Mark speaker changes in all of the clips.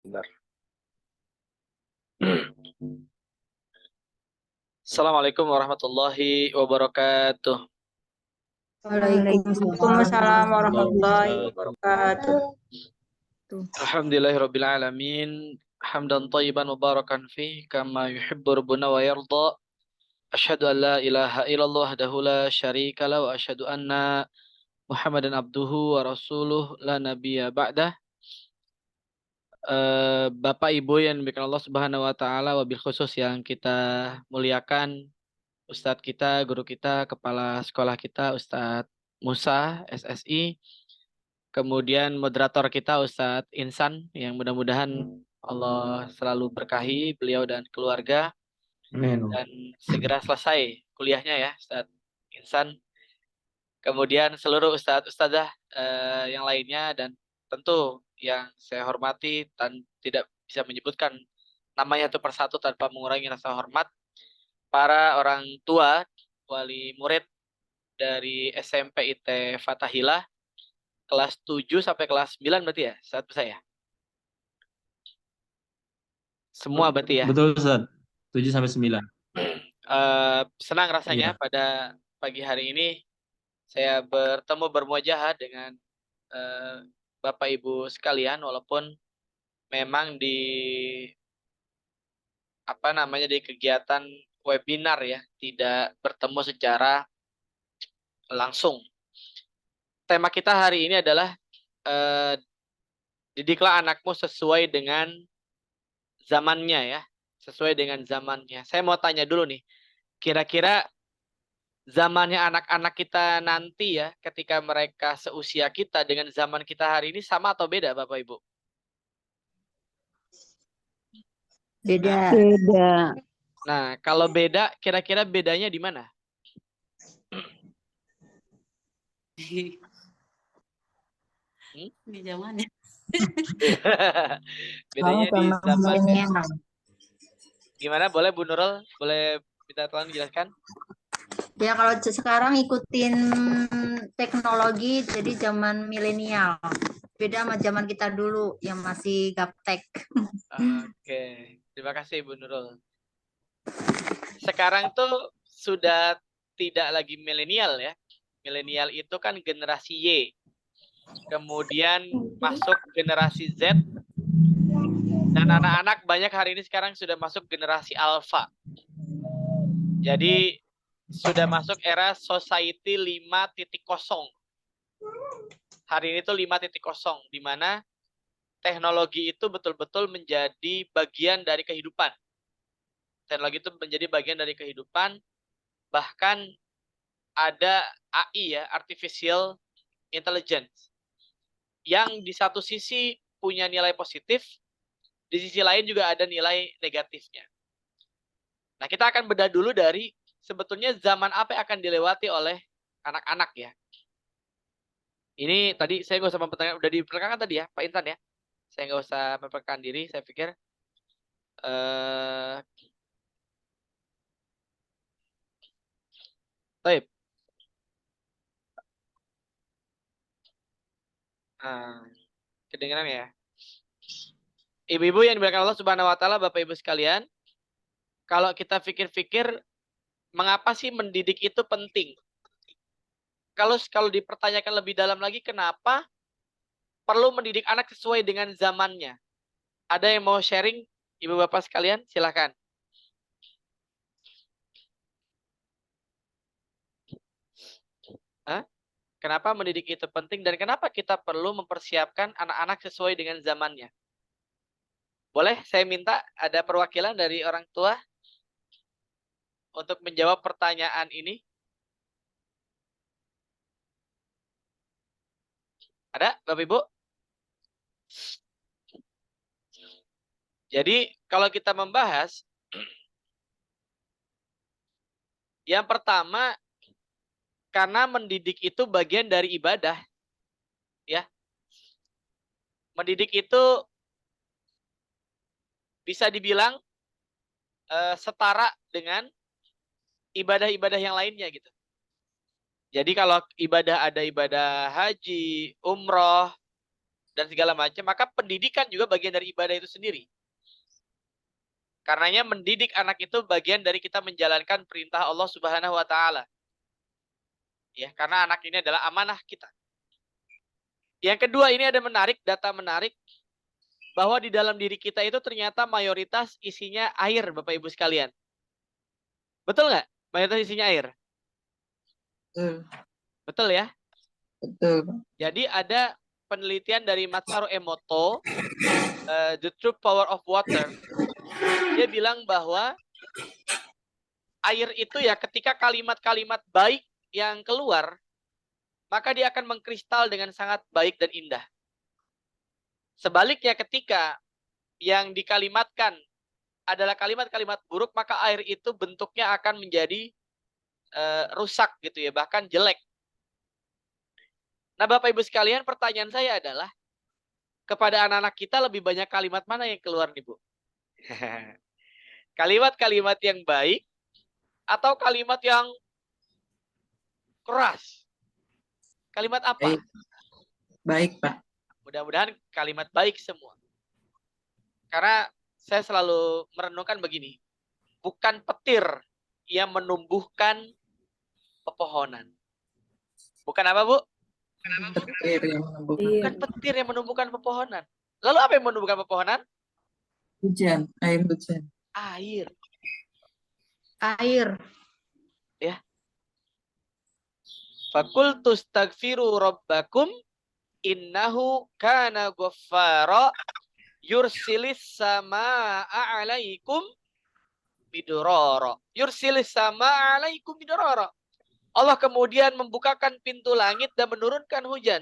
Speaker 1: Benar. Assalamualaikum warahmatullahi wabarakatuh.
Speaker 2: Waalaikumsalam warahmatullahi wabarakatuh.
Speaker 1: Alhamdulillahirabbil alamin. Hamdan thayyiban mubarakan fi kama yuhibbu rabbuna wa yarda. Asyhadu an la ilaha illallah wahdahu la syarika la wa asyhadu anna Muhammadan abduhu wa rasuluh la nabiyya ba'dah. Bapak Ibu yang dimuliakan Allah Subhanahu wa taala, wabil khusus yang kita muliakan Ustadz kita, guru kita, kepala sekolah kita, Ustadz Musa, SSI. Kemudian moderator kita, Ustadz Insan, yang mudah-mudahan Allah selalu berkahi beliau dan keluarga.
Speaker 3: Amin.
Speaker 1: Dan segera selesai kuliahnya ya, Ustadz Insan. Kemudian seluruh Ustadz Ustadzah yang lainnya, dan tentu yang saya hormati dan tidak bisa menyebutkan namanya satu persatu tanpa mengurangi rasa hormat, para orang tua, wali murid dari SMP IT Fathahilah, kelas 7 sampai kelas 9 berarti ya, saat saya. Semua berarti ya.
Speaker 3: Betul, Ustaz. 7 sampai 9.
Speaker 1: Senang rasanya
Speaker 3: Iya.
Speaker 1: pada pagi hari ini saya bermuajahah dengan Bapak Ibu sekalian, walaupun memang di di kegiatan webinar ya, tidak bertemu secara langsung. Tema kita hari ini adalah didiklah anakmu sesuai dengan zamannya ya, sesuai dengan zamannya. Saya mau tanya dulu nih, kira-kira zamannya anak-anak kita nanti ya, ketika mereka seusia kita dengan zaman kita hari ini sama atau beda, Bapak Ibu?
Speaker 2: Beda.
Speaker 4: Beda.
Speaker 1: Nah, kalau beda, kira-kira bedanya di mana?
Speaker 4: Di zamannya.
Speaker 1: Bedanya di zamannya. Gimana? Boleh Bu Nurul? Boleh minta tolong jelaskan?
Speaker 2: Ya kalau sekarang ikutin teknologi jadi zaman milenial. Beda sama zaman kita dulu yang masih gaptek.
Speaker 1: Oke, terima kasih Bu Nurul. Sekarang tuh sudah tidak lagi milenial ya. Milenial itu kan generasi Y. Kemudian masuk generasi Z. Dan anak-anak banyak hari ini sekarang sudah masuk generasi Alpha. Jadi sudah masuk era society 5.0. Hari ini tuh 5.0, di mana teknologi itu betul-betul menjadi bagian dari kehidupan. Teknologi itu menjadi bagian dari kehidupan, bahkan ada AI ya, artificial intelligence, yang di satu sisi punya nilai positif, di sisi lain juga ada nilai negatifnya. Nah, kita akan bedah dulu dari sebetulnya zaman apa yang akan dilewati oleh anak-anak ya. Ini tadi saya nggak usah mempertanyakan, udah diperkenalkan tadi ya, Pak Intan ya. Saya nggak usah memperkenalkan diri, saya pikir Taib. Kedengeran ya. Ibu-ibu yang dimuliakan Allah Subhanahu wa taala, Bapak Ibu sekalian, kalau kita pikir-pikir, mengapa sih mendidik itu penting? Kalau dipertanyakan lebih dalam lagi, kenapa perlu mendidik anak sesuai dengan zamannya? Ada yang mau sharing, Ibu Bapak sekalian? Silakan. Hah? Kenapa mendidik itu penting dan kenapa kita perlu mempersiapkan anak-anak sesuai dengan zamannya? Boleh saya minta ada perwakilan dari orang tua untuk menjawab pertanyaan ini? Ada, Bapak Ibu? Jadi, kalau kita membahas, yang pertama, karena mendidik itu bagian dari ibadah. Ya. Mendidik itu bisa dibilang setara dengan ibadah-ibadah yang lainnya gitu. Jadi kalau ada ibadah haji, umroh, dan segala macam, maka pendidikan juga bagian dari ibadah itu sendiri. Karenanya mendidik anak itu bagian dari kita menjalankan perintah Allah Subhanahu wa taala. Ya, karena anak ini adalah amanah kita. Yang kedua, ini ada data menarik bahwa di dalam diri kita itu ternyata mayoritas isinya air, Bapak Ibu sekalian. Betul nggak? Mayoritas isinya air.
Speaker 4: Betul.
Speaker 1: Betul ya?
Speaker 4: Betul.
Speaker 1: Jadi ada penelitian dari Masaru Emoto, The True Power of Water. Dia bilang bahwa air itu ya ketika kalimat-kalimat baik yang keluar, maka dia akan mengkristal dengan sangat baik dan indah. Sebaliknya ketika yang dikalimatkan adalah kalimat-kalimat buruk, maka air itu bentuknya akan menjadi rusak gitu ya, bahkan jelek. Nah, Bapak Ibu sekalian, pertanyaan saya adalah kepada anak-anak kita lebih banyak kalimat mana yang keluar nih, Bu? Kalimat-kalimat yang baik atau kalimat yang keras? Kalimat apa?
Speaker 4: Baik. Baik, Pak.
Speaker 1: Mudah-mudahan kalimat baik semua. Karena saya selalu merenungkan begini. Bukan petir yang menumbuhkan pepohonan. Bukan apa, Bu?
Speaker 4: Petir yang menumbuhkan.
Speaker 1: Bukan petir yang menumbuhkan pepohonan. Lalu apa yang menumbuhkan pepohonan?
Speaker 4: Hujan, air hujan.
Speaker 1: Air.
Speaker 2: Air.
Speaker 1: Ya. Fakultu astaghfiru rabbakum innahu kana ghaffara yursilis samaa'a 'alaikum bidororo. Yursilis samaa'a 'alaikum bidororo. Allah kemudian membukakan pintu langit dan menurunkan hujan.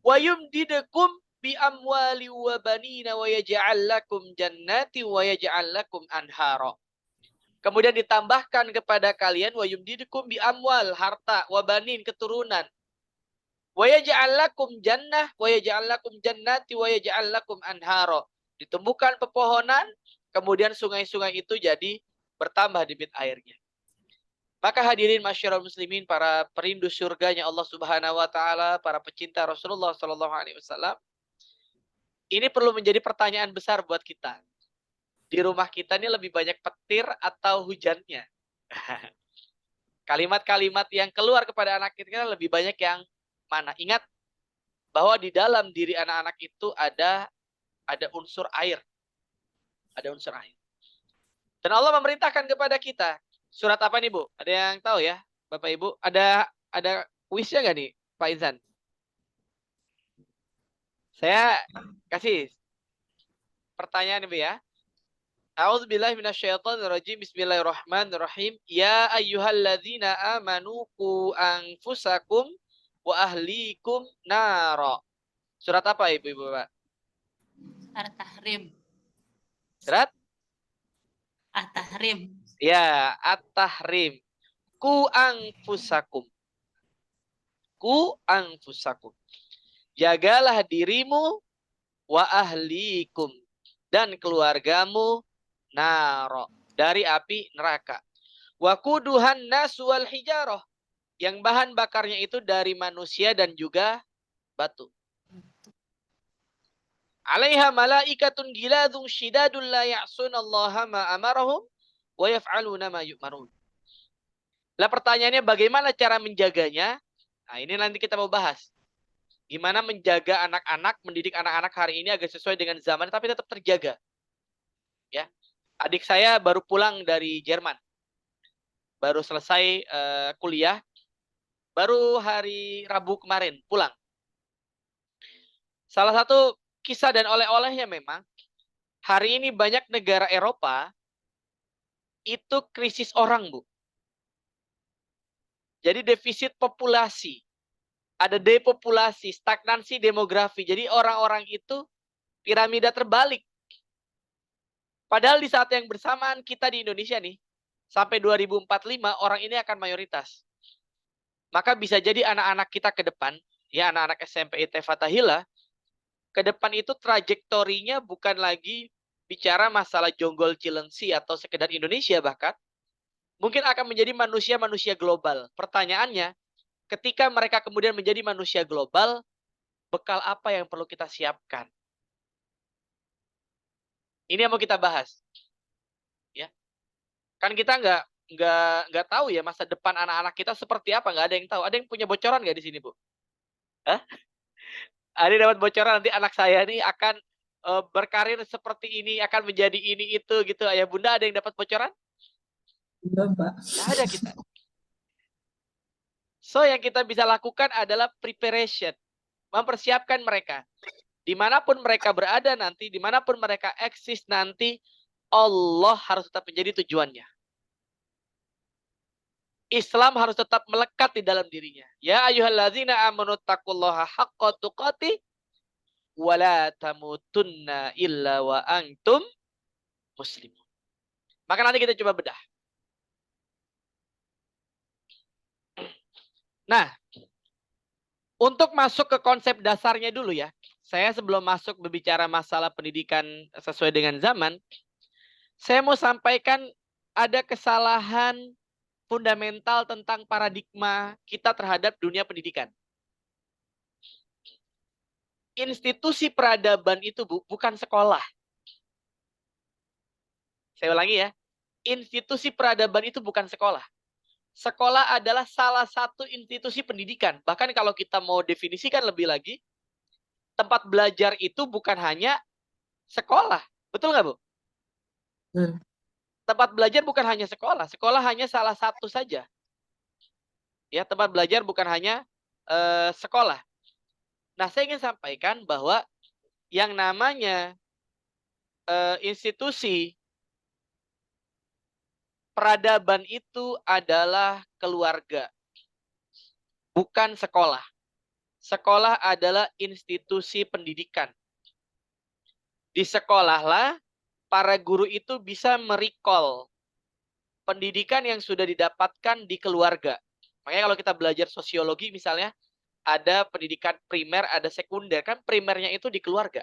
Speaker 1: Wa yumdidukum bi amwali wa banina wa yaj'al lakum jannati wa yaj'al lakum anhara. Kemudian ditambahkan kepada kalian wa yumdidukum bi amwal, harta, wa banin, keturunan. Wa yaj'al lakum jannah wa yaj'al lakum jannati wa yaj'al lakum anhara. Ditumbuhkan pepohonan, kemudian sungai-sungai itu jadi bertambah debit airnya. Maka hadirin masyarakat muslimin, para perindu surganya Allah Subhanahu wa taala, para pecinta Rasulullah sallallahu alaihi wasallam. Ini perlu menjadi pertanyaan besar buat kita. Di rumah kita ini lebih banyak petir atau hujannya? Kalimat-kalimat yang keluar kepada anak kita lebih banyak yang mana? Ingat bahwa di dalam diri anak-anak itu ada unsur air. Ada unsur air. Dan Allah memerintahkan kepada kita. Surat apa nih, Bu? Ada yang tahu ya, Bapak Ibu? Ada kuisnya nggak nih, Pak Izan? Saya kasih pertanyaan nih, Bu ya. A'udzubillahi minasyaitonirrajim. Bismillahirrahmanirrahim. Ya ayyuhalladzina amanu qu anfusakum wa ahlikum nara. Surat apa Ibu, Bapak?
Speaker 5: At-Tahrim.
Speaker 1: Surat?
Speaker 5: At-Tahrim.
Speaker 1: Ya, At-Tahrim. Qu anfusakum. Qu anfusakum. Jagalah dirimu wa ahlikum dan keluargamu naro, dari api neraka. Wa quduhan nasu wal hijarah, yang bahan bakarnya itu dari manusia dan juga batu. Alaiha malaikatun giladun shidadun la ya'sunallaha ma amarahum wa yaf'aluna ma yu'marun. Lah pertanyaannya bagaimana cara menjaganya? Nah, ini nanti kita mau bahas. Gimana menjaga anak-anak, mendidik anak-anak hari ini agar sesuai dengan zaman tapi tetap terjaga. Ya. Adik saya baru pulang dari Jerman. Baru selesai kuliah. Baru hari Rabu kemarin pulang. Salah satu kisah dan oleh-olehnya memang, hari ini banyak negara Eropa itu krisis orang, Bu. Jadi defisit populasi. Ada depopulasi, stagnansi demografi. Jadi orang-orang itu piramida terbalik. Padahal di saat yang bersamaan kita di Indonesia nih, sampai 2045 orang ini akan mayoritas. Maka bisa jadi anak-anak kita ke depan, ya anak-anak SMP IT Fatahillah, ke depan itu trajektorinya bukan lagi bicara masalah jonggol Cilengsi atau sekedar Indonesia bahkan, mungkin akan menjadi manusia-manusia global. Pertanyaannya, ketika mereka kemudian menjadi manusia global, bekal apa yang perlu kita siapkan. Ini yang mau kita bahas. Ya. Kan kita nggak tahu ya masa depan anak-anak kita seperti apa, nggak ada yang tahu. Ada yang punya bocoran nggak di sini, Bu? Hah? Ada yang dapat bocoran nanti anak saya nih akan berkarir seperti ini, akan menjadi ini itu gitu. Ayah bunda ada yang dapat bocoran?
Speaker 4: Iya, Pak.
Speaker 1: Nggak ada kita. So yang kita bisa lakukan adalah preparation, mempersiapkan mereka. Dimanapun mereka berada nanti, dimanapun mereka eksis nanti, Allah harus tetap menjadi tujuannya. Islam harus tetap melekat di dalam dirinya. Ya ayyuhallazina amanu taqullaha haqqa tuqatih wa la tamutunna illa wa antum muslimun. Maka nanti kita coba bedah. Nah, untuk masuk ke konsep dasarnya dulu ya. Saya sebelum masuk berbicara masalah pendidikan sesuai dengan zaman, saya mau sampaikan ada kesalahan fundamental tentang paradigma kita terhadap dunia pendidikan. Institusi peradaban itu bukan sekolah. Saya ulangi ya. Institusi peradaban itu bukan sekolah. Sekolah adalah salah satu institusi pendidikan. Bahkan kalau kita mau definisikan lebih lagi, tempat belajar itu bukan hanya sekolah. Betul nggak, Bu? Tempat belajar bukan hanya sekolah. Sekolah hanya salah satu saja. Ya, tempat belajar bukan hanya sekolah. Nah, saya ingin sampaikan bahwa yang namanya institusi peradaban itu adalah keluarga, bukan sekolah. Sekolah adalah institusi pendidikan. Di sekolahlah para guru itu bisa merecall pendidikan yang sudah didapatkan di keluarga. Makanya kalau kita belajar sosiologi misalnya, ada pendidikan primer, ada sekunder. Kan primernya itu di keluarga.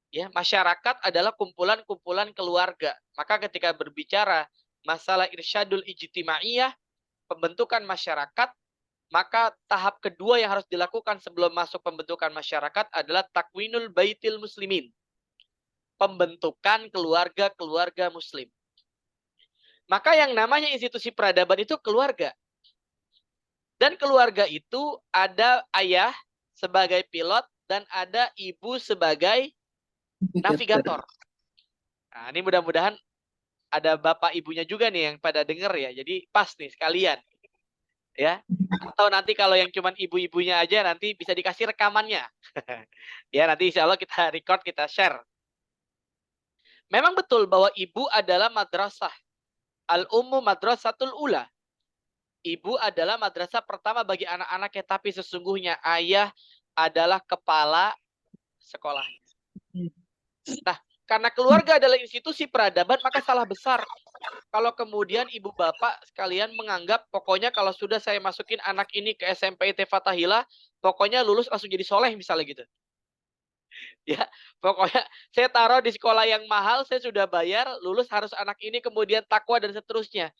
Speaker 1: Ya, masyarakat adalah kumpulan-kumpulan keluarga. Maka ketika berbicara masalah irsyadul ijtimaiyah, pembentukan masyarakat, maka tahap kedua yang harus dilakukan sebelum masuk pembentukan masyarakat adalah takwinul baitil muslimin. Pembentukan keluarga-keluarga muslim. Maka yang namanya institusi peradaban itu keluarga. Dan keluarga itu ada ayah sebagai pilot dan ada ibu sebagai navigator. Nah, ini mudah-mudahan ada bapak ibunya juga nih yang pada denger ya. Jadi pas nih sekalian. Ya. Atau nanti kalau yang cuman ibu-ibunya aja nanti bisa dikasih rekamannya. Ya, nanti insya Allah kita record, kita share. Memang betul bahwa ibu adalah madrasah. Al-ummu madrasatul ula. Ibu adalah madrasah pertama bagi anak-anaknya, tapi sesungguhnya ayah adalah kepala sekolah. Nah, karena keluarga adalah institusi peradaban, maka salah besar kalau kemudian ibu bapak sekalian menganggap pokoknya kalau sudah saya masukin anak ini ke SMP IT Fatahillah, pokoknya lulus langsung jadi soleh misalnya gitu. Ya, pokoknya saya taruh di sekolah yang mahal, saya sudah bayar, lulus harus anak ini kemudian takwa dan seterusnya.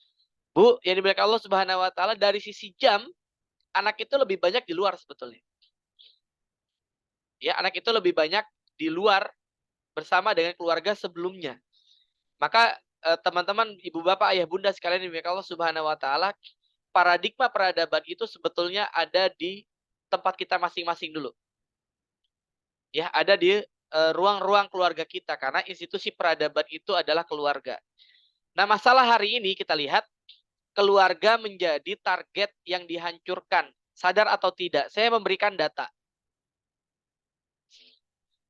Speaker 1: Bu, yang dimuliakan Allah Subhanahu wa taala, dari sisi jam anak itu lebih banyak di luar sebetulnya. Ya, anak itu lebih banyak di luar bersama dengan keluarga sebelumnya. Maka teman-teman, ibu bapak, ayah bunda sekalian yang dimuliakan Allah Subhanahu wa taala, paradigma peradaban itu sebetulnya ada di tempat kita masing-masing dulu. Ya, ada di ruang-ruang keluarga kita karena institusi peradaban itu adalah keluarga. Nah, masalah hari ini kita lihat keluarga menjadi target yang dihancurkan. Sadar atau tidak, saya memberikan data.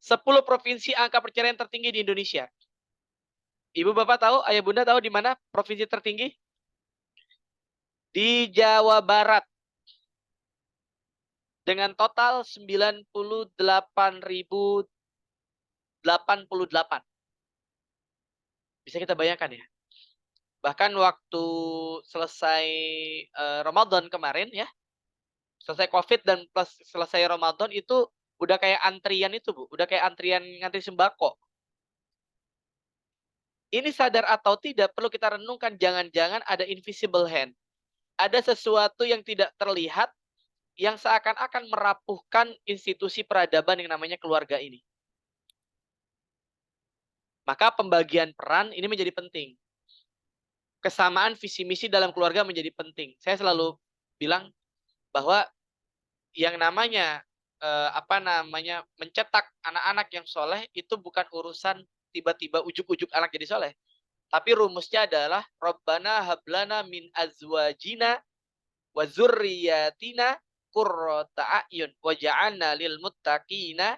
Speaker 1: 10 provinsi angka perceraian tertinggi di Indonesia. Ibu bapak tahu, ayah bunda tahu di mana provinsi tertinggi? Di Jawa Barat. Dengan total 98.088. Bisa kita bayangkan ya. Bahkan waktu selesai Ramadan kemarin ya, selesai COVID dan plus selesai Ramadan itu udah kayak antrian itu, Bu. Udah kayak antrian ngantri sembako. Ini sadar atau tidak perlu kita renungkan, jangan-jangan ada invisible hand. Ada sesuatu yang tidak terlihat yang seakan-akan merapuhkan institusi peradaban yang namanya keluarga ini. Maka pembagian peran ini menjadi penting. Kesamaan visi misi dalam keluarga menjadi penting. Saya selalu bilang bahwa yang namanya mencetak anak-anak yang soleh itu bukan urusan tiba-tiba ujuk-ujuk anak jadi soleh. Tapi rumusnya adalah Rabbana hablana min azwajina wa dzurriyyatina qurrata a'yun waj'alna lil muttaqina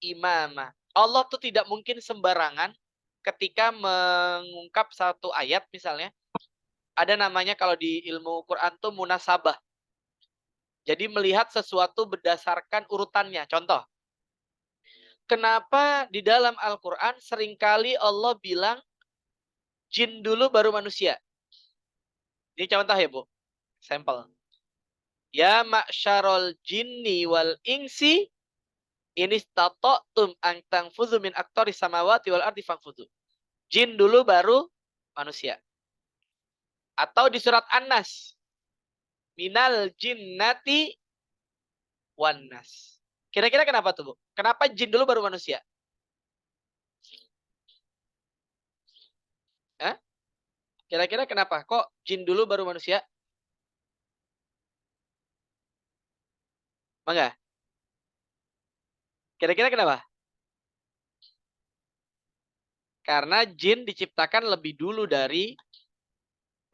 Speaker 1: imama. Allah tuh tidak mungkin sembarangan ketika mengungkap satu ayat misalnya. Ada namanya kalau di ilmu Quran tuh munasabah. Jadi melihat sesuatu berdasarkan urutannya. Contoh, kenapa di dalam Al-Quran seringkali Allah bilang jin dulu baru manusia? Ini contoh ya, Bu. Sampel. Ya ma'syarol jinni wal insi ini istata'tum an tanfuzu min aqtaris samawati wal ardi fanfuzu. Jin dulu baru manusia. Atau di surat An-Nas. Minal jinnati wan nas. Kira-kira kenapa tuh, Bu? Kenapa jin dulu baru manusia? Hah? Kira-kira kenapa? Kok jin dulu baru manusia? Mangga. Kira-kira kenapa? Karena jin diciptakan lebih dulu dari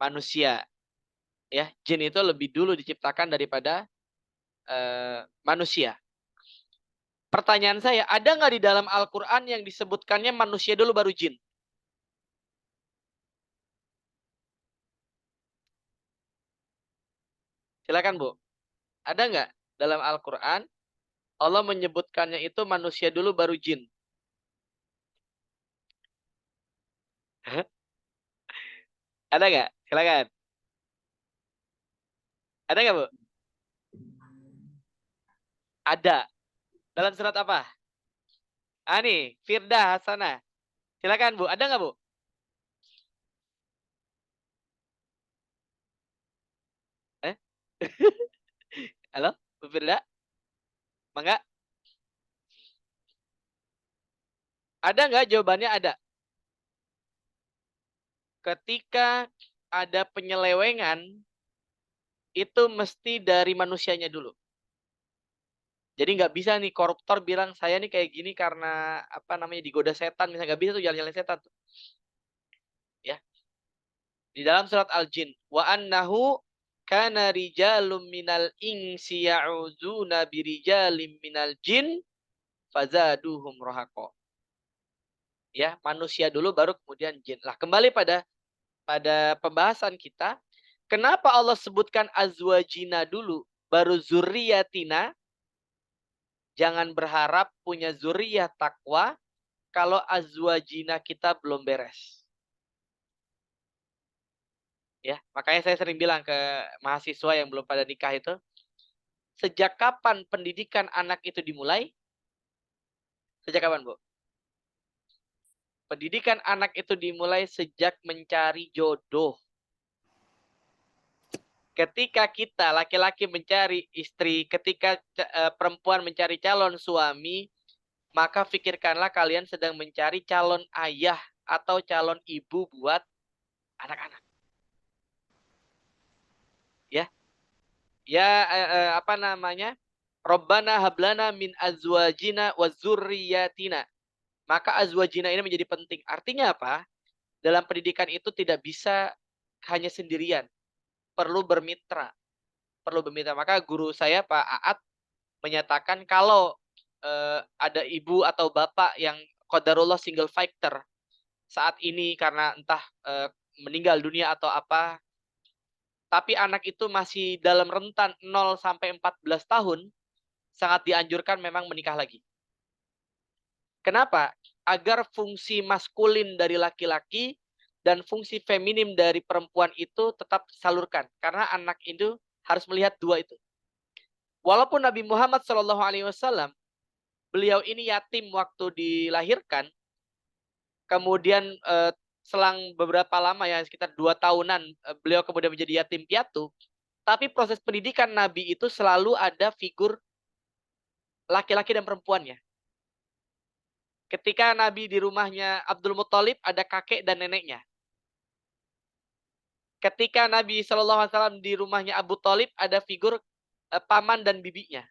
Speaker 1: manusia. Ya, jin itu lebih dulu diciptakan daripada manusia. Pertanyaan saya, ada nggak di dalam Al-Quran yang disebutkannya manusia dulu baru jin? Silakan, Bu. Ada nggak dalam Al-Quran Allah menyebutkannya itu manusia dulu baru jin? Ada nggak? Silakan. Ada nggak, Bu? Ada. Dalam surat apa? Ah nih, Firda Hasanah. Silakan, Bu. Ada nggak, Bu? Eh? Halo, Bu Firda? Mangga? Ada nggak? Jawabannya ada. Ketika ada penyelewengan, itu mesti dari manusianya dulu. Jadi nggak bisa nih koruptor bilang saya nih kayak gini karena digoda setan, misalnya nggak bisa tuh jalan-jalan setan tuh. Ya. Di dalam surat Al-Jin, wa annahu kana rijalum minal insi ya'udzuna birijalim minal jin fazaduhum rohaqo. Ya, manusia dulu baru kemudian jin. Lah kembali pada pembahasan kita, kenapa Allah sebutkan azwajina dulu baru zuriyatina? Jangan berharap punya zuriyah takwa kalau azwajina kita belum beres. Ya, makanya saya sering bilang ke mahasiswa yang belum pada nikah itu, sejak kapan pendidikan anak itu dimulai? Sejak kapan, Bu? Pendidikan anak itu dimulai sejak mencari jodoh. Ketika kita laki-laki mencari istri, ketika perempuan mencari calon suami, maka pikirkanlah kalian sedang mencari calon ayah atau calon ibu buat anak-anak. Ya. Ya Rabbana hablana min azwajina wa dzurriyyatina. Maka azwajina ini menjadi penting. Artinya apa? Dalam pendidikan itu tidak bisa hanya sendirian. Perlu bermitra. Perlu bermitra. Maka guru saya Pak Aat menyatakan kalau ada ibu atau bapak yang qadarullah single fighter saat ini karena entah meninggal dunia atau apa, tapi anak itu masih dalam rentan 0 sampai 14 tahun, sangat dianjurkan memang menikah lagi. Kenapa? Agar fungsi maskulin dari laki-laki dan fungsi feminim dari perempuan itu tetap salurkan. Karena anak itu harus melihat dua itu. Walaupun Nabi Muhammad SAW, beliau ini yatim waktu dilahirkan, kemudian selang beberapa lama ya, sekitar 2 tahunan, beliau kemudian menjadi yatim piatu. Tapi proses pendidikan Nabi itu selalu ada figur laki-laki dan perempuannya. Ketika Nabi di rumahnya Abdul Muthalib, ada kakek dan neneknya. Ketika Nabi SAW di rumahnya Abu Thalib, ada figur paman dan bibinya.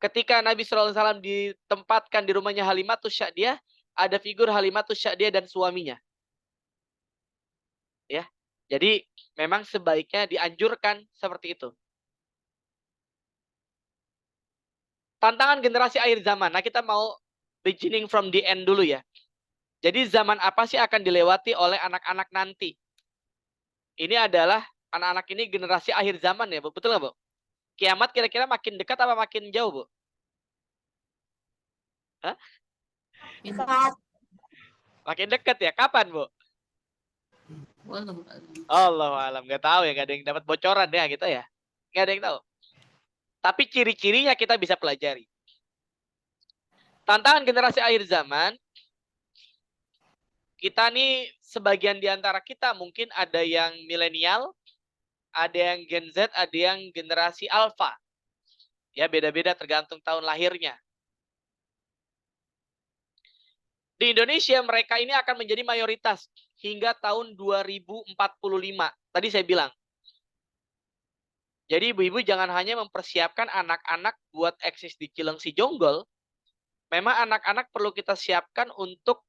Speaker 1: Ketika Nabi SAW ditempatkan di rumahnya Halimatus Sya'diyah, ada figur Halimatus Sya'diyah dan suaminya. Ya, jadi memang sebaiknya dianjurkan seperti itu. Tantangan generasi akhir zaman. Nah, kita mau beginning from the end dulu ya. Jadi zaman apa sih akan dilewati oleh anak-anak nanti? Ini adalah anak-anak ini generasi akhir zaman ya, Bu. Betul nggak, Bu? Kiamat kira-kira makin dekat apa makin jauh, Bu? Hah? Makin dekat ya. Kapan, Bu?
Speaker 5: Walau
Speaker 1: Allah alam, nggak tahu ya, nggak ada yang dapat bocoran ya gitu ya. Nggak ada yang tahu. Tapi ciri-cirinya kita bisa pelajari. Tantangan generasi akhir zaman, kita nih sebagian di antara kita mungkin ada yang milenial, ada yang Gen Z, ada yang generasi Alpha. Ya, beda-beda tergantung tahun lahirnya. Di Indonesia mereka ini akan menjadi mayoritas hingga tahun 2045. Tadi saya bilang. Jadi ibu-ibu jangan hanya mempersiapkan anak-anak buat eksis di Cilengsi Jonggol. Memang anak-anak perlu kita siapkan untuk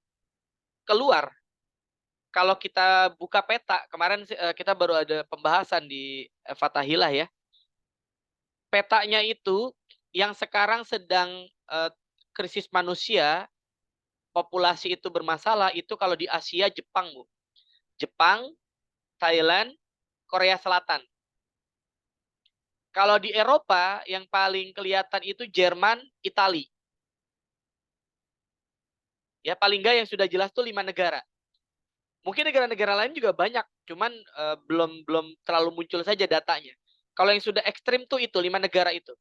Speaker 1: keluar. Kalau kita buka peta, kemarin kita baru ada pembahasan di Fathahilah ya. Petanya itu yang sekarang sedang krisis manusia, populasi itu bermasalah, itu kalau di Asia Jepang, Bu. Jepang, Thailand, Korea Selatan. Kalau di Eropa yang paling kelihatan itu Jerman, Italia. Ya paling enggak yang sudah jelas tuh 5 negara. Mungkin negara-negara lain juga banyak, cuman belum terlalu muncul saja datanya. Kalau yang sudah ekstrim tuh itu 5 negara itu.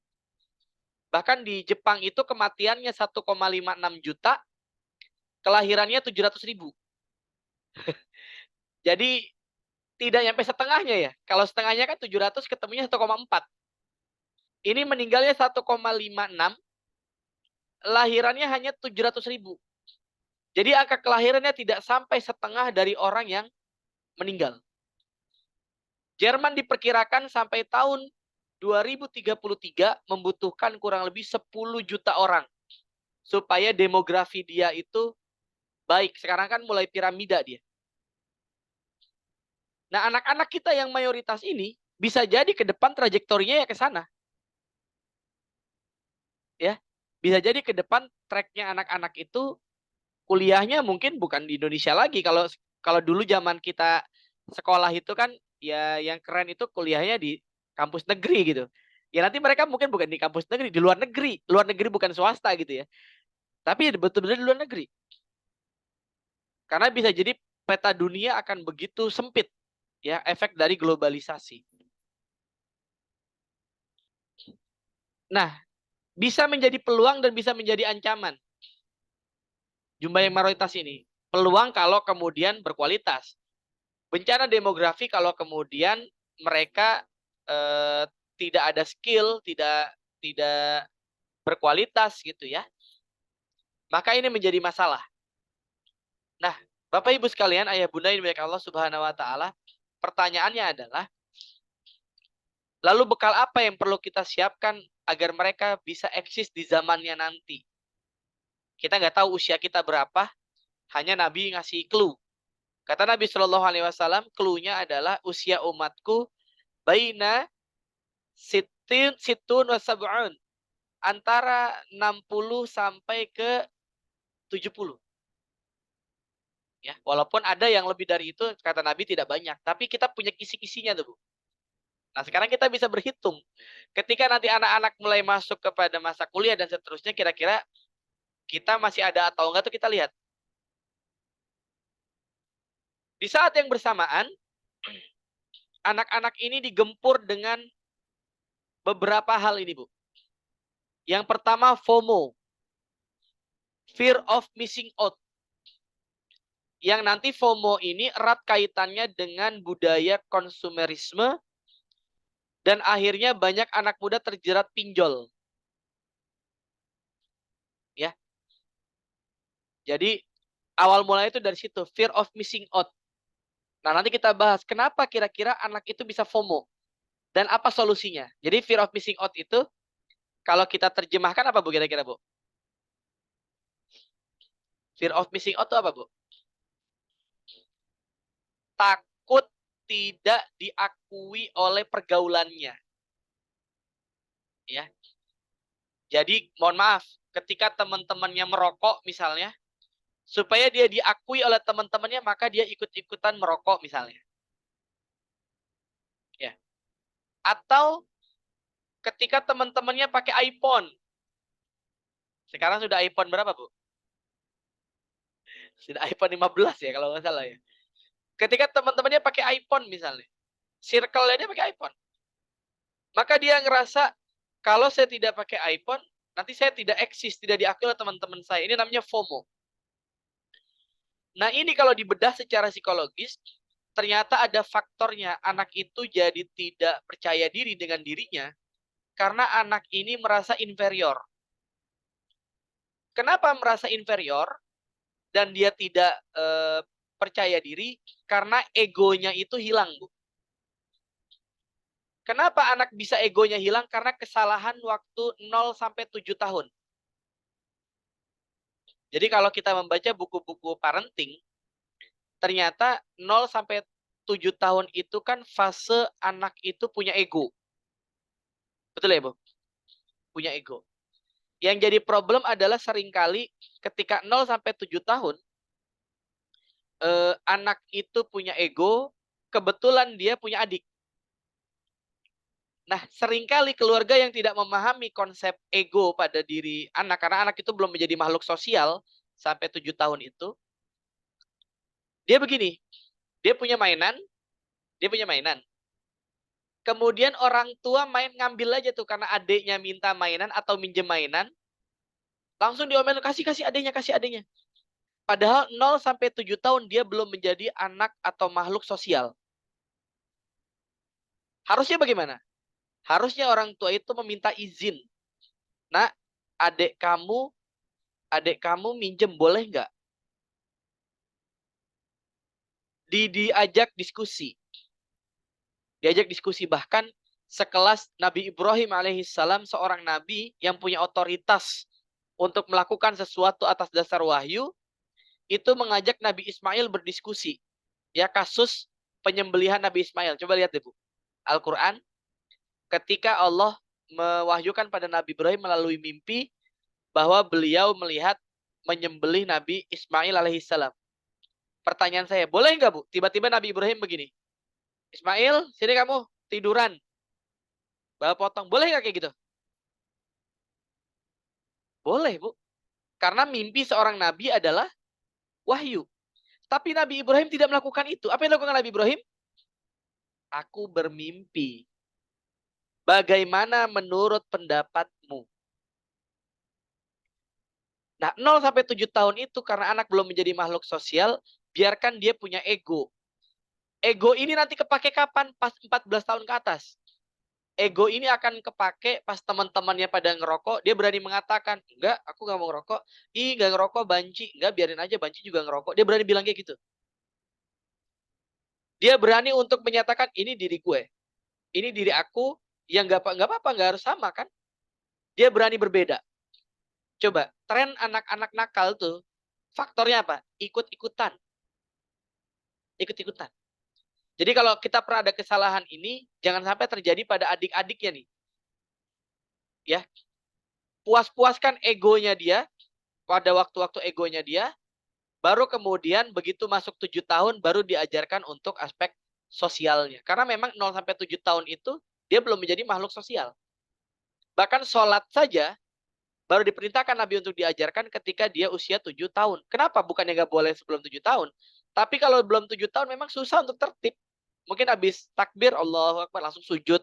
Speaker 1: Bahkan di Jepang itu kematiannya 1,56 juta, kelahirannya 700.000. Jadi tidak sampai setengahnya ya. Kalau setengahnya kan 700, ketemunya 1,4. Ini meninggalnya 1,56, lahirannya hanya 700.000. Jadi angka kelahirannya tidak sampai setengah dari orang yang meninggal. Jerman diperkirakan sampai tahun 2033 membutuhkan kurang lebih 10 juta orang supaya demografi dia itu baik. Sekarang kan mulai piramida dia. Nah, anak-anak kita yang mayoritas ini bisa jadi ke depan trajektorinya ya ke sana. Ya, bisa jadi ke depan tracknya anak-anak itu kuliahnya mungkin bukan di Indonesia lagi. Kalau dulu zaman kita sekolah itu kan ya yang keren itu kuliahnya di kampus negeri gitu. Ya nanti mereka mungkin bukan di kampus negeri, di luar negeri. Luar negeri bukan swasta gitu ya. Tapi betul-betul di luar negeri. Karena bisa jadi peta dunia akan begitu sempit ya, efek dari globalisasi. Nah, bisa menjadi peluang dan bisa menjadi ancaman. Jumlah yang mayoritas ini. Peluang kalau kemudian berkualitas. Bencana demografi kalau kemudian mereka tidak ada skill, tidak berkualitas gitu ya. Maka ini menjadi masalah. Nah, Bapak Ibu sekalian, ayah bunda yang dimuliakan Allah Subhanahu wa taala, pertanyaannya adalah lalu bekal apa yang perlu kita siapkan agar mereka bisa eksis di zamannya nanti? Kita nggak tahu usia kita berapa, hanya Nabi ngasih clue. Kata Nabi Shallallahu Alaihi Wasallam, clue-nya adalah usia umatku baina situn wa sab'un, antara 60 sampai ke 70. Ya, walaupun ada yang lebih dari itu, kata Nabi tidak banyak, tapi kita punya kisi-kisinya tuh, Bu. Nah, sekarang kita bisa berhitung. Ketika nanti anak-anak mulai masuk kepada masa kuliah dan seterusnya, kira-kira kita masih ada atau enggak tuh kita lihat. Di saat yang bersamaan, anak-anak ini digempur dengan beberapa hal ini, Bu. Yang pertama, FOMO. Fear of missing out. Yang nanti FOMO ini erat kaitannya dengan budaya konsumerisme Dan akhirnya banyak anak muda terjerat pinjol. Ya. Jadi awal mulanya itu dari situ, fear of missing out. Nah, nanti kita bahas kenapa kira-kira anak itu bisa FOMO dan apa solusinya. Jadi fear of missing out itu kalau kita terjemahkan apa Bu kira-kira Bu? Fear of missing out itu apa Bu? Takut tidak diakui oleh pergaulannya. Ya. Jadi mohon maaf, ketika teman-temannya merokok misalnya, supaya dia diakui oleh teman-temannya, maka dia ikut-ikutan merokok misalnya. Ya. Atau ketika teman-temannya pakai iPhone. Sekarang sudah iPhone berapa, Bu? Sudah iPhone 15 ya kalau nggak salah ya. Ketika teman-temannya pakai iPhone misalnya. Circle-nya dia pakai iPhone. Maka dia ngerasa, kalau saya tidak pakai iPhone, nanti saya tidak eksis, tidak diakui oleh teman-teman saya. Ini namanya FOMO. Nah, ini kalau dibedah secara psikologis, ternyata ada faktornya. Anak itu jadi tidak percaya diri dengan dirinya, karena anak ini merasa inferior. Kenapa merasa inferior dan dia tidak percaya diri? Karena egonya itu hilang, Bu. Kenapa anak bisa egonya hilang? Karena kesalahan waktu 0 sampai 7 tahun. Jadi kalau kita membaca buku-buku parenting, ternyata 0 sampai 7 tahun itu kan fase anak itu punya ego. Betul ya, Bu? Punya ego. Yang jadi problem adalah seringkali ketika 0 sampai 7 tahun, anak itu punya ego, kebetulan dia punya adik. Nah, seringkali keluarga yang tidak memahami konsep ego pada diri anak, karena anak itu belum menjadi makhluk sosial sampai 7 tahun itu, dia begini, dia punya mainan, kemudian orang tua main ngambil aja tuh, karena adiknya minta mainan atau minjem mainan, langsung diomelin, kasih adiknya. Padahal 0 sampai 7 tahun dia belum menjadi anak atau makhluk sosial. Harusnya bagaimana? Harusnya orang tua itu meminta izin. Nah, adik kamu minjem boleh nggak? Diajak diskusi. Bahkan sekelas Nabi Ibrahim alaihissalam, seorang nabi yang punya otoritas untuk melakukan sesuatu atas dasar wahyu, itu mengajak Nabi Ismail berdiskusi. Ya, kasus penyembelihan Nabi Ismail. Coba lihat deh, Bu. Al-Quran, ketika Allah mewahyukan pada Nabi Ibrahim melalui mimpi bahwa beliau melihat menyembelih Nabi Ismail alaihissalam. Pertanyaan saya, boleh nggak, Bu? Tiba-tiba Nabi Ibrahim begini, Ismail, sini kamu tiduran, bawa potong. Boleh nggak kayak gitu? Boleh, Bu. Karena mimpi seorang nabi adalah wahyu. Tapi Nabi Ibrahim tidak melakukan itu. Apa yang dilakukan Nabi Ibrahim? Aku bermimpi. Bagaimana menurut pendapatmu? Nah, 0 sampai 7 tahun itu karena anak belum menjadi makhluk sosial, biarkan dia punya ego. Ego ini nanti kepake kapan? Pas 14 tahun ke atas. Ego ini akan kepake pas teman-temannya pada ngerokok, dia berani mengatakan, enggak, aku nggak mau ngerokok. Ih, nggak ngerokok, banci. Enggak, biarin aja, banci juga ngerokok. Dia berani bilang kayak gitu. Dia berani untuk menyatakan, ini diri gue. Ini diri aku, yang nggak apa-apa, nggak harus sama kan. Dia berani berbeda. Coba, tren anak-anak nakal tuh, faktornya apa? Ikut-ikutan. Ikut-ikutan. Jadi kalau kita pernah ada kesalahan ini, jangan sampai terjadi pada adik-adiknya nih. Ya, puas-puaskan egonya dia, pada waktu-waktu egonya dia, baru kemudian begitu masuk 7 tahun, baru diajarkan untuk aspek sosialnya. Karena memang 0 sampai 7 tahun itu, dia belum menjadi makhluk sosial. Bahkan sholat saja, baru diperintahkan Nabi untuk diajarkan ketika dia usia 7 tahun. Kenapa? Bukannya nggak boleh sebelum 7 tahun. Tapi kalau belum 7 tahun, memang susah untuk tertib. Mungkin habis takbir, Allahu Akbar, langsung sujud.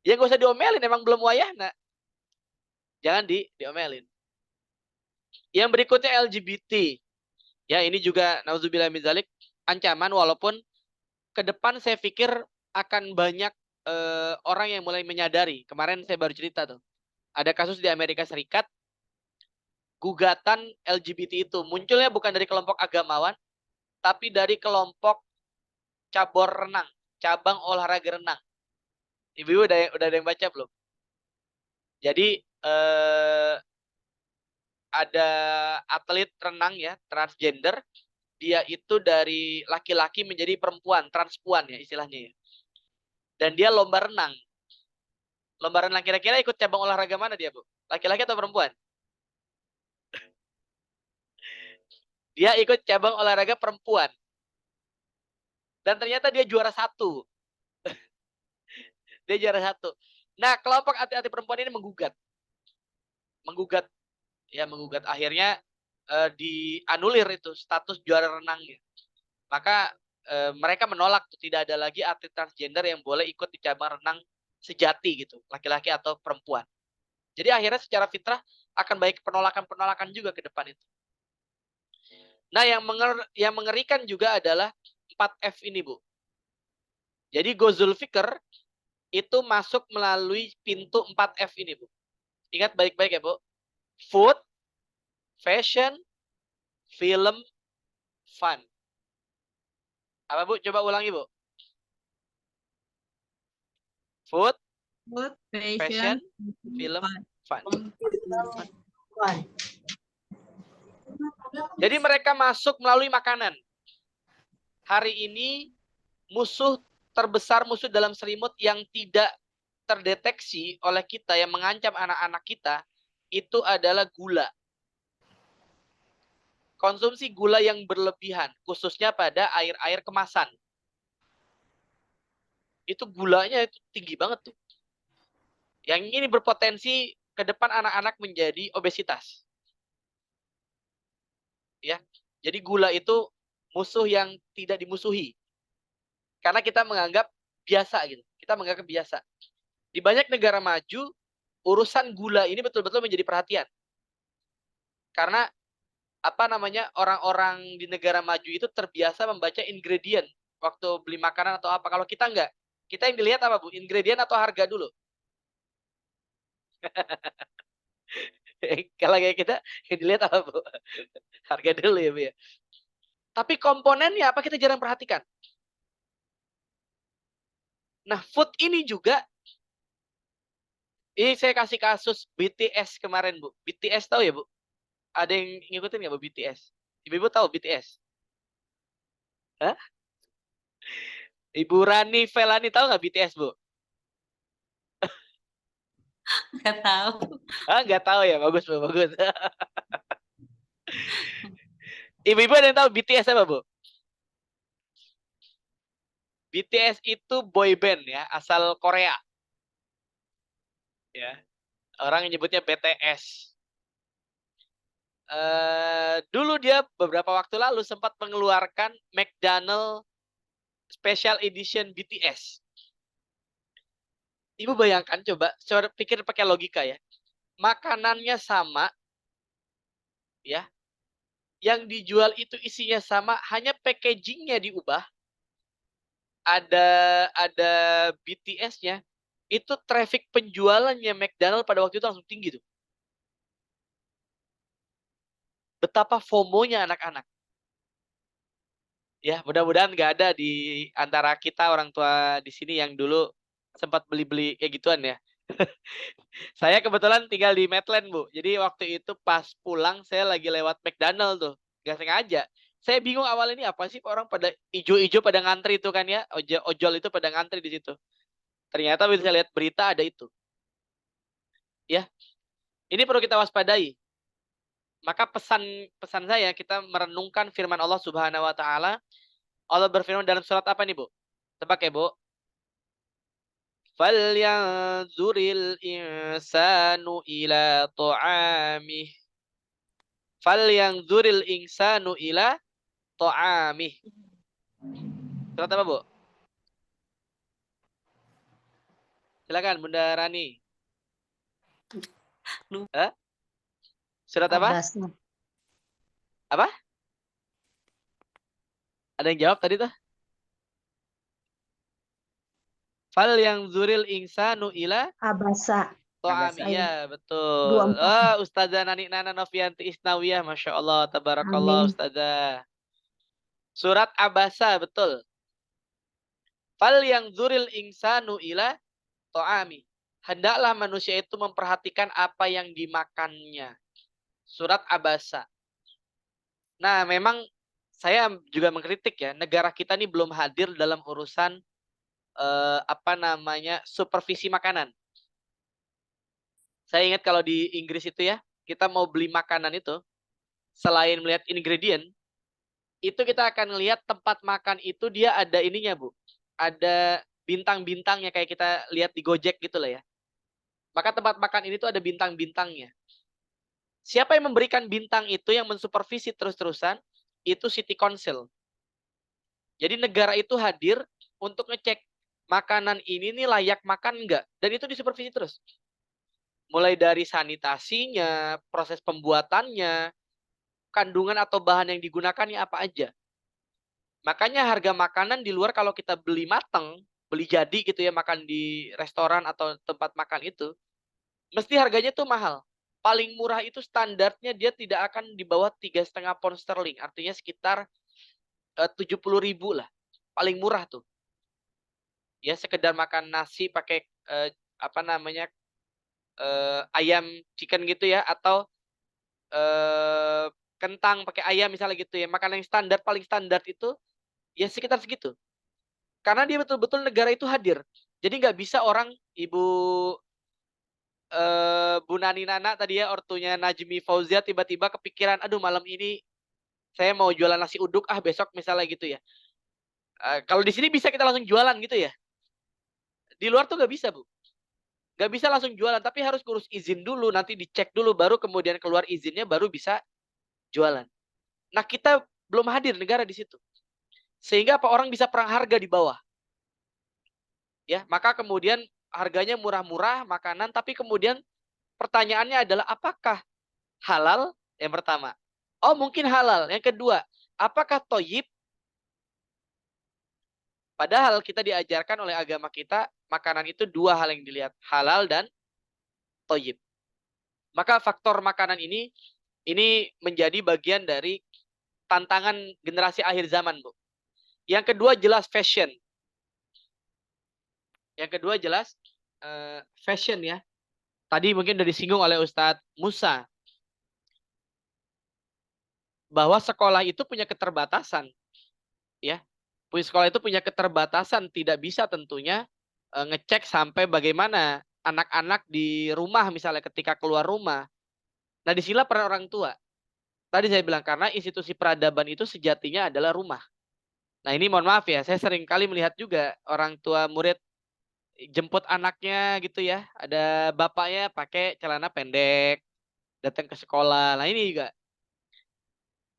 Speaker 1: Ya nggak usah diomelin, emang belum wayahna. Jangan diomelin. Yang berikutnya LGBT. Ya, ini juga nauzubillah min dzalik, ancaman, walaupun ke depan saya pikir akan banyak orang yang mulai menyadari. Kemarin saya baru cerita tuh. Ada kasus di Amerika Serikat, gugatan LGBT itu munculnya bukan dari kelompok agamawan, tapi dari kelompok cabur renang, cabang olahraga renang. Ibu udah ada yang baca belum? Jadi ada atlet renang ya, transgender, dia itu dari laki-laki menjadi perempuan, transpuan ya istilahnya ya. Dan dia lomba renang. Lomba renang kira-kira ikut cabang olahraga mana dia, Bu? Laki-laki atau perempuan? Dia ikut cabang olahraga perempuan. Dan ternyata dia juara 1. Dia juara 1. Nah, kelompok atlet-atlet perempuan ini menggugat. Menggugat. Akhirnya dianulir itu status juara renangnya. Maka mereka menolak tuh, tidak ada lagi atlet transgender yang boleh ikut di cabang renang sejati gitu, laki-laki atau perempuan. Jadi akhirnya secara fitrah akan baik penolakan-penolakan juga ke depan itu. Nah, yang mengerikan juga adalah 4F ini, Bu. Jadi Go Zulfikar itu masuk melalui pintu 4F ini, Bu. Ingat baik-baik ya, Bu. Food, fashion, film, fun. Apa, Bu? Coba ulangi, Bu. Food,
Speaker 5: Food,
Speaker 1: fashion, film, fun. Jadi mereka masuk melalui makanan. Hari ini musuh terbesar, musuh dalam selimut yang tidak terdeteksi oleh kita, yang mengancam anak-anak kita, itu adalah gula. Konsumsi gula yang berlebihan, khususnya pada air-air kemasan. Itu gulanya itu tinggi banget tuh. Yang ini berpotensi ke depan anak-anak menjadi obesitas. Ya. Jadi gula itu musuh yang tidak dimusuhi. Karena kita menganggap biasa gitu. Kita menganggap biasa. Di banyak negara maju, urusan gula ini betul-betul menjadi perhatian. Karena orang-orang di negara maju itu terbiasa membaca ingredient waktu beli makanan atau apa. Kalau kita enggak. Kita yang dilihat apa, Bu? Ingredient atau harga dulu? Kalau kayak kita, yang dilihat apa, Bu? Harga dulu ya, Bu ya. Tapi komponennya apa kita jarang perhatikan. Nah, food ini juga, ini saya kasih kasus BTS kemarin, Bu. BTS tahu ya, Bu? Ada yang ngikutin nggak, Bu, BTS? Ibu tahu BTS? Hah? Ibu Rani Felani tahu nggak BTS, Bu?
Speaker 5: Nggak tahu.
Speaker 1: Ah, nggak tahu ya, bagus, Bu, bagus. Ibu-ibu ada yang tahu BTS apa, Bu? BTS itu boy band ya, asal Korea. Ya. Orang yang nyebutnya BTS. Dulu dia beberapa waktu lalu sempat mengeluarkan McDonald Special Edition BTS. Ibu bayangkan coba pikir pakai logika ya. Makanannya sama ya. Yang dijual itu isinya sama, hanya packagingnya diubah. Ada BTS-nya. Itu traffic penjualannya McDonald pada waktu itu langsung tinggi tuh. Betapa FOMO-nya anak-anak. Ya, mudah-mudahan nggak ada di antara kita orang tua di sini yang dulu sempat beli-beli kayak gituan ya. Saya kebetulan tinggal di Medland, Bu. Jadi waktu itu pas pulang saya lagi lewat McDonald tuh. Nggak sengaja. Saya bingung awal ini apa sih orang pada ijo-ijo pada ngantri itu kan ya. Ojol itu pada ngantri di situ. Ternyata bisa lihat berita ada itu. Ya. Ini perlu kita waspadai. Maka pesan saya, kita merenungkan firman Allah Subhanahu wa taala. Allah berfirman dalam surat apa nih, Bu? Tebak ya, Bu? Falyanzuril insanu ila ta'amih. Falyanzuril insanu ila ta'amih. Surat apa, Bu? Silakan Bunda Rani. Hah? Surat apa? Apa? Ada yang jawab tadi tuh? Fal yang zuril insanu ila
Speaker 4: Abasa.
Speaker 1: to'ami.
Speaker 4: Abasa.
Speaker 1: Ya, betul.
Speaker 4: 24.
Speaker 1: Ustazah Nani Nana Novianti Isnawiyah. Masya Allah. Tabarakallah
Speaker 4: Amin.
Speaker 1: Ustazah. Surat Abasa, betul. Fal yang zuril insanu ila to'ami. Hendaklah manusia itu memperhatikan apa yang dimakannya. Surat Abasa. Nah, memang saya juga mengkritik ya, negara kita ini belum hadir dalam urusan supervisi makanan. Saya ingat kalau di Inggris itu ya, kita mau beli makanan itu, selain melihat ingredient, itu kita akan lihat tempat makan itu dia ada ininya, Bu. Ada bintang-bintangnya kayak kita lihat di Gojek gitu lah ya. Maka tempat makan ini tuh ada bintang-bintangnya. Siapa yang memberikan bintang itu, yang mensupervisi terus-terusan, itu City Council. Jadi negara itu hadir untuk ngecek makanan ini nih layak makan enggak. Dan itu disupervisi terus. Mulai dari sanitasinya, proses pembuatannya, kandungan atau bahan yang digunakannya apa aja. Makanya harga makanan di luar kalau kita beli mateng, beli jadi gitu ya, makan di restoran atau tempat makan itu, mesti harganya tuh mahal. Paling murah itu standarnya dia tidak akan di bawah 3,5 pound sterling. Artinya sekitar 70.000 lah. Paling murah tuh. Ya sekedar makan nasi pakai ayam chicken gitu ya, atau kentang pakai ayam misalnya gitu ya. Makanan yang standar, paling standar itu ya sekitar segitu. Karena dia betul-betul negara itu hadir. Jadi nggak bisa orang Ibu Bu Nani Nana tadi ya, ortunya Najmi Fauzia tiba-tiba kepikiran, aduh malam ini saya mau jualan nasi uduk besok misalnya gitu ya. Kalau di sini bisa kita langsung jualan gitu ya. Di luar tuh nggak bisa, Bu. Nggak bisa langsung jualan, tapi harus ngurus izin dulu, nanti dicek dulu, baru kemudian keluar izinnya, baru bisa jualan. Nah, kita belum hadir negara di situ. Sehingga apa, orang bisa perang harga di bawah. Ya, maka kemudian harganya murah-murah makanan, tapi kemudian pertanyaannya adalah apakah halal? Yang pertama. Oh, mungkin halal. Yang kedua, apakah toyib? Padahal kita diajarkan oleh agama kita, makanan itu dua hal yang dilihat, halal dan toyib. Maka faktor makanan ini menjadi bagian dari tantangan generasi akhir zaman, Bu. Yang kedua jelas fashion. Yang kedua jelas fashion ya. Tadi mungkin sudah disinggung oleh Ustadz Musa. Bahwa sekolah itu punya keterbatasan. Ya. Sekolah itu punya keterbatasan. Tidak bisa tentunya ngecek sampai bagaimana anak-anak di rumah misalnya ketika keluar rumah. Nah, disinilah peran orang tua. Tadi saya bilang, karena institusi peradaban itu sejatinya adalah rumah. Nah, ini mohon maaf ya, saya sering kali melihat juga orang tua murid jemput anaknya gitu ya. Ada bapaknya pakai celana pendek, datang ke sekolah. Nah, ini juga.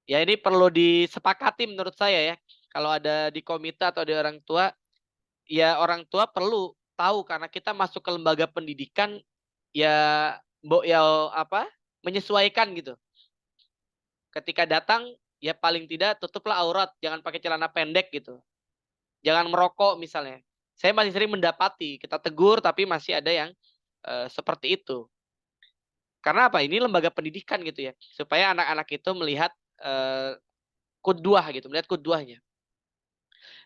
Speaker 1: Ya, ini perlu disepakati menurut saya ya. Kalau ada di komite atau di orang tua, ya orang tua perlu tahu, karena kita masuk ke lembaga pendidikan, ya menyesuaikan gitu. Ketika datang, ya paling tidak tutuplah aurat, jangan pakai celana pendek gitu. Jangan merokok misalnya. Saya masih sering mendapati, kita tegur tapi masih ada yang seperti itu. Karena apa? Ini lembaga pendidikan gitu ya, supaya anak-anak itu melihat kudwah gitu, melihat kudwahnya.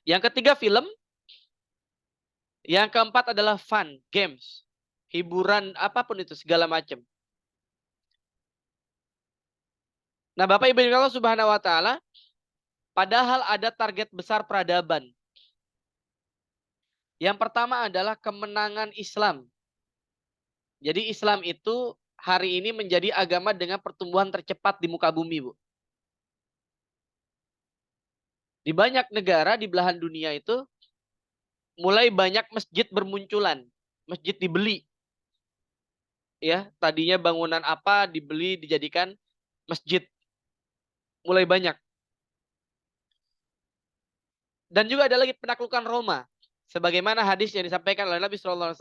Speaker 1: Yang ketiga film. Yang keempat adalah fun, games, hiburan apapun itu, segala macam. Nah, Bapak Ibu Allah Subhanahu wa taala, padahal ada target besar peradaban. Yang pertama adalah kemenangan Islam. Jadi Islam itu hari ini menjadi agama dengan pertumbuhan tercepat di muka bumi, Bu. Di banyak negara di belahan dunia itu mulai banyak masjid bermunculan, masjid dibeli. Ya, tadinya bangunan apa dibeli dijadikan masjid. Mulai banyak. Dan juga ada lagi penaklukan Roma. Sebagaimana hadis yang disampaikan oleh Nabi SAW,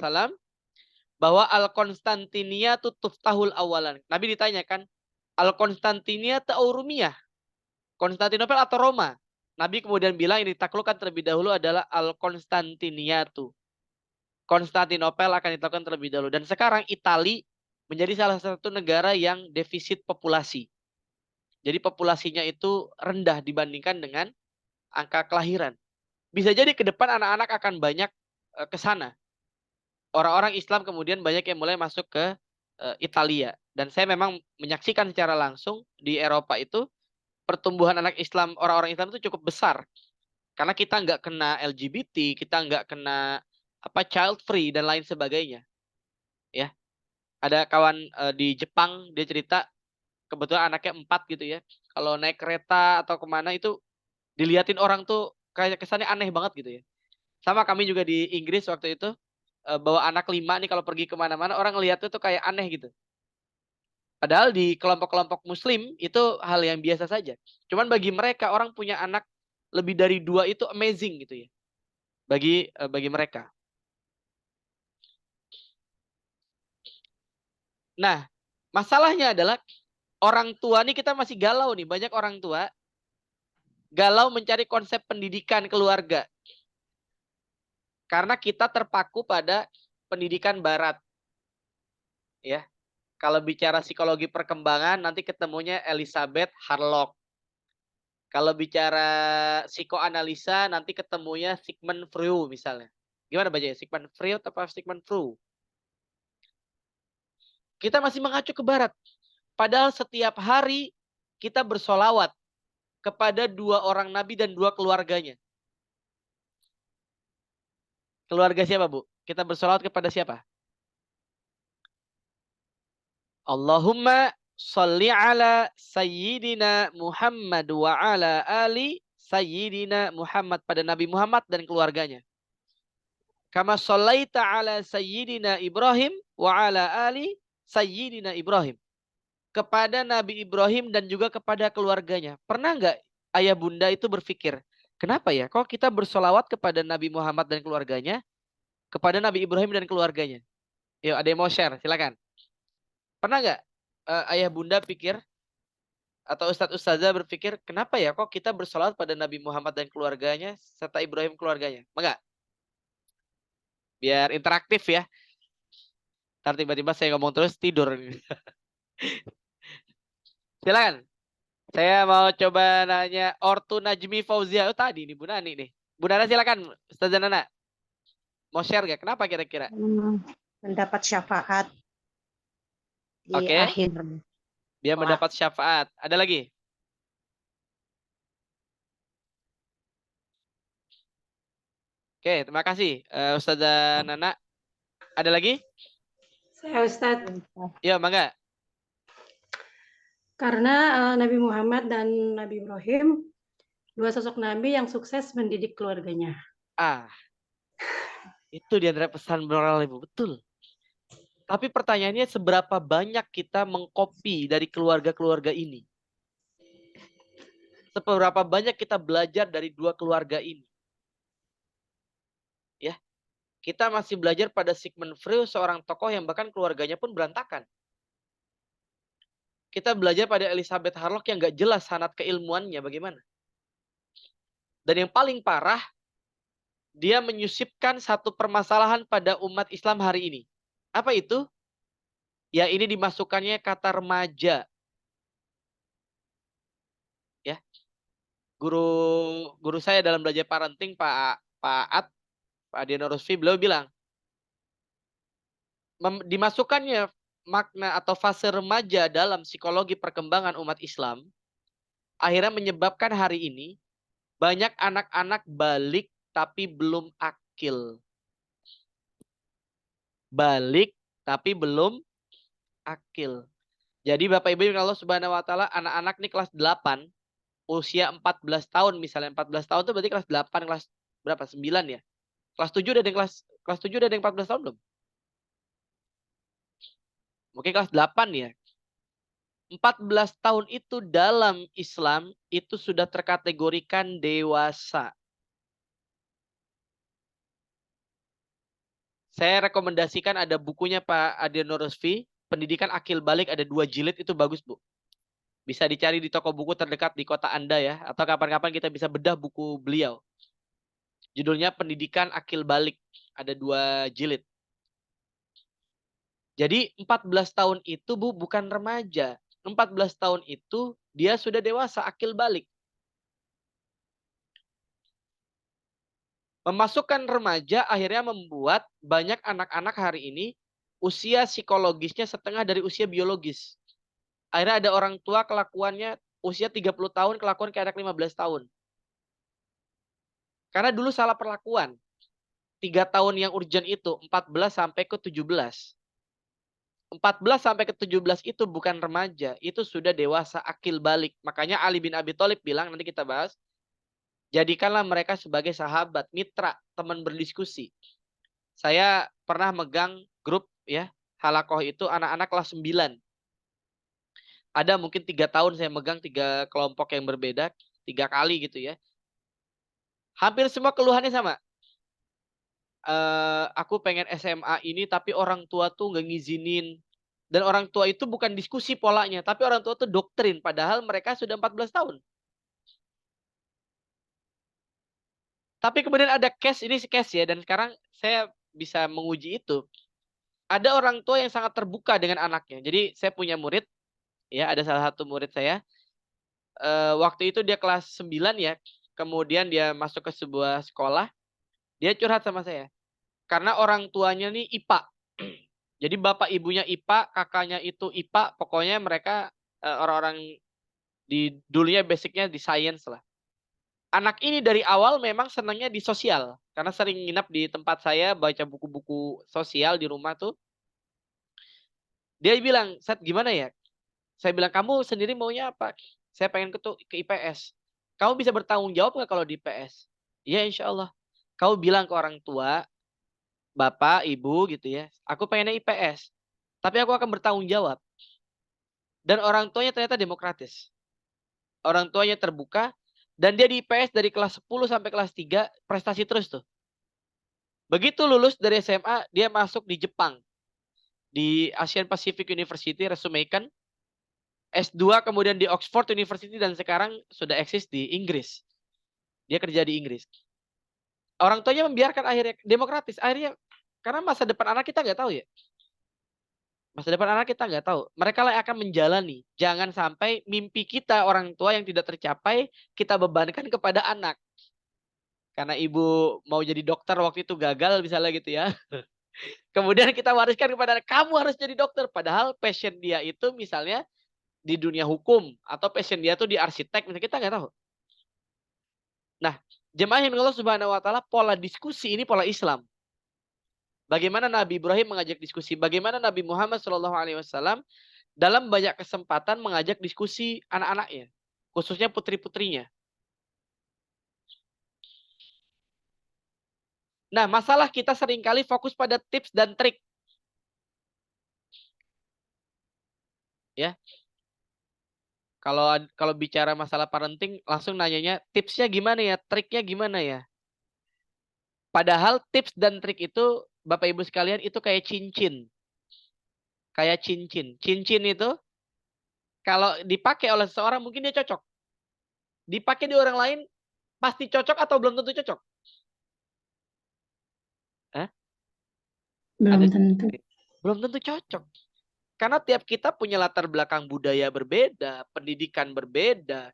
Speaker 1: bahwa Al-Konstantinia tuftahul awalan. Nabi ditanyakan, Al-Konstantinia atau Rumiyah? Konstantinopel atau Roma? Nabi kemudian bilang yang ditaklukkan terlebih dahulu adalah Al-Konstantiniatu. Konstantinopel akan ditetapkan terlebih dahulu. Dan sekarang Italia menjadi salah satu negara yang defisit populasi. Jadi populasinya itu rendah dibandingkan dengan angka kelahiran. Bisa jadi ke depan anak-anak akan banyak ke sana. Orang-orang Islam kemudian banyak yang mulai masuk ke Italia. Dan saya memang menyaksikan secara langsung di Eropa itu pertumbuhan anak Islam, orang-orang Islam itu cukup besar. Karena kita nggak kena LGBT, kita nggak kena child free dan lain sebagainya. Ya, ada kawan di Jepang, dia cerita kebetulan anaknya 4 gitu ya. Kalau naik kereta atau kemana itu diliatin orang tuh kayak kesannya aneh banget gitu ya. Sama kami juga di Inggris waktu itu bawa anak 5 nih, kalau pergi kemana-mana orang ngeliatnya tuh kayak aneh gitu. Padahal di kelompok-kelompok Muslim itu hal yang biasa saja. Cuman bagi mereka orang punya anak lebih dari 2 itu amazing gitu ya. Bagi mereka. Nah, masalahnya adalah orang tua nih, kita masih galau nih. Banyak orang tua galau mencari konsep pendidikan keluarga. Karena kita terpaku pada pendidikan barat. Ya. Kalau bicara psikologi perkembangan nanti ketemunya Elizabeth Harlock. Kalau bicara psikoanalisa nanti ketemunya Sigmund Freud misalnya. Gimana bacanya? Sigmund Freud atau Sigmund Freud? Kita masih mengacu ke barat. Padahal setiap hari kita bersolawat kepada 2 orang nabi dan 2 keluarganya. Keluarga siapa, Bu? Kita bersolawat kepada siapa? Allahumma sholli ala sayyidina Muhammad wa ala ali sayyidina Muhammad, pada Nabi Muhammad dan keluarganya. Kama shallaita ala sayyidina Ibrahim wa ala ali sayyidina Ibrahim. Kepada Nabi Ibrahim dan juga kepada keluarganya. Pernah nggak ayah bunda itu berpikir, kenapa ya kok kita bersolawat kepada Nabi Muhammad dan keluarganya, kepada Nabi Ibrahim dan keluarganya? Yuk, ada yang mau share, silakan. Pernah nggak ayah bunda pikir atau ustadz ustazah berpikir, kenapa ya kok kita bersolawat pada Nabi Muhammad dan keluarganya serta Ibrahim keluarganya? Enggak? Biar interaktif ya. Ntar tiba-tiba saya ngomong terus tidur. Silakan. Saya mau coba nanya Ortu Najmi Fauzia. Oh tadi nih Bu Nani nih. Bu Nana silakan, Ustazah Nana. Mau share gak? Kenapa kira-kira?
Speaker 6: Mendapat syafaat di
Speaker 1: Oke.
Speaker 6: akhir.
Speaker 1: Dia
Speaker 6: Wah.
Speaker 1: mendapat syafaat. Ada lagi? Oke, terima kasih Ustazah Nana. Ada lagi?
Speaker 7: Saya Ustadz,
Speaker 1: Iya, mangga.
Speaker 7: karena Nabi Muhammad dan Nabi Ibrahim, 2 sosok Nabi yang sukses mendidik keluarganya.
Speaker 1: Itu di antara pesan moral Ibu, betul. Tapi pertanyaannya seberapa banyak kita mengcopy dari keluarga-keluarga ini? Seberapa banyak kita belajar dari 2 keluarga ini? Ya. Kita masih belajar pada Sigmund Freud, seorang tokoh yang bahkan keluarganya pun berantakan. Kita belajar pada Elizabeth Harlock yang gak jelas sanad keilmuannya bagaimana. Dan yang paling parah, dia menyusipkan satu permasalahan pada umat Islam hari ini. Apa itu? Ya ini dimasukkannya kata remaja. Ya. Guru saya dalam belajar parenting, Pak Adiano Rusfi, beliau bilang, dimasukkannya makna atau fase remaja dalam psikologi perkembangan umat Islam akhirnya menyebabkan hari ini banyak anak-anak balik tapi belum akil. Balik tapi belum akil. Jadi Bapak Ibu Allah Subhanahu wa taala, anak-anak ini kelas 8 usia 14 tahun misalnya, 14 tahun itu berarti kelas 8, kelas berapa? 9 ya. Kelas 7 udah ada yang kelas 7 udah ada yang 14 tahun belum? Mungkin kelas 8 ya. 14 tahun itu dalam Islam itu sudah terkategorikan dewasa. Saya rekomendasikan ada bukunya Pak Adiano Rusfi, Pendidikan Akil Balik, ada 2 jilid, itu bagus Bu. Bisa dicari di toko buku terdekat di kota Anda ya, atau kapan-kapan kita bisa bedah buku beliau. Judulnya Pendidikan Akil Balik. Ada 2 jilid. Jadi 14 tahun itu Bu bukan remaja. 14 tahun itu dia sudah dewasa, akil balik. Memasukkan remaja akhirnya membuat banyak anak-anak hari ini usia psikologisnya setengah dari usia biologis. Akhirnya ada orang tua kelakuannya usia 30 tahun, kelakuan kayak anak 15 tahun. Karena dulu salah perlakuan. 3 tahun yang urgent itu 14 sampai ke 17. 14 sampai ke 17 itu bukan remaja, itu sudah dewasa, akil balik. Makanya Ali bin Abi Thalib bilang, nanti kita bahas, jadikanlah mereka sebagai sahabat, mitra, teman berdiskusi. Saya pernah megang grup ya, halakoh itu anak-anak kelas 9. Ada mungkin 3 tahun saya megang 3 kelompok yang berbeda, 3 kali gitu ya. Hampir semua keluhannya sama. Aku pengen SMA ini tapi orang tua tuh nggak ngizinin. Dan orang tua itu bukan diskusi polanya, tapi orang tua tuh doktrin. Padahal mereka sudah 14 tahun. Tapi kemudian ada case, ini case ya, dan sekarang saya bisa menguji itu. Ada orang tua yang sangat terbuka dengan anaknya. Jadi saya punya murid, ya ada salah satu murid saya. Waktu itu dia kelas 9 ya, kemudian dia masuk ke sebuah sekolah, dia curhat sama saya. Karena orang tuanya nih IPA. Jadi bapak ibunya IPA, kakaknya itu IPA, pokoknya mereka orang-orang di dulunya basicnya di science lah. Anak ini dari awal memang senangnya di sosial. Karena sering nginap di tempat saya, baca buku-buku sosial di rumah tuh. Dia bilang, Sat gimana ya? Saya bilang, kamu sendiri maunya apa? Saya pengen ke IPS. Kamu bisa bertanggung jawab nggak kalau di IPS? Iya insya Allah. Kamu bilang ke orang tua, bapak, ibu gitu ya. Aku pengennya IPS. Tapi aku akan bertanggung jawab. Dan orang tuanya ternyata demokratis. Orang tuanya terbuka. Dan dia di IPS dari kelas 10 sampai kelas 3 prestasi terus tuh. Begitu lulus dari SMA, dia masuk di Jepang. Di Asian Pacific University, Ritsumeikan. S2 kemudian di Oxford University dan sekarang sudah eksis di Inggris. Dia kerja di Inggris. Orang tuanya membiarkan akhirnya demokratis. Akhirnya karena masa depan anak kita nggak tahu ya. Masa depan anak kita nggak tahu. Mereka lah yang akan menjalani. Jangan sampai mimpi kita orang tua yang tidak tercapai kita bebankan kepada anak. Karena ibu mau jadi dokter waktu itu gagal misalnya gitu ya. Kemudian kita wariskan kepada anak, kamu harus jadi dokter. Padahal passion dia itu misalnya di dunia hukum atau passion dia tuh di arsitek, misalnya kita nggak tahu. Nah, jemaah yang Allah Subhanahu wa taala, pola diskusi ini pola Islam. Bagaimana Nabi Ibrahim mengajak diskusi, bagaimana Nabi Muhammad SAW dalam banyak kesempatan mengajak diskusi anak-anaknya, khususnya putri-putrinya. Nah, masalah kita seringkali fokus pada tips dan trik. Ya. Kalau bicara masalah parenting, langsung nanyanya tipsnya gimana ya, triknya gimana ya. Padahal tips dan trik itu, Bapak Ibu sekalian, itu kayak cincin. Kayak cincin. Cincin itu, kalau dipakai oleh seseorang, mungkin dia cocok. Dipakai di orang lain, pasti cocok atau belum tentu cocok? Hah?
Speaker 7: Belum
Speaker 1: Ada-
Speaker 7: tentu.
Speaker 1: Belum tentu cocok. Karena tiap kita punya latar belakang budaya berbeda, pendidikan berbeda,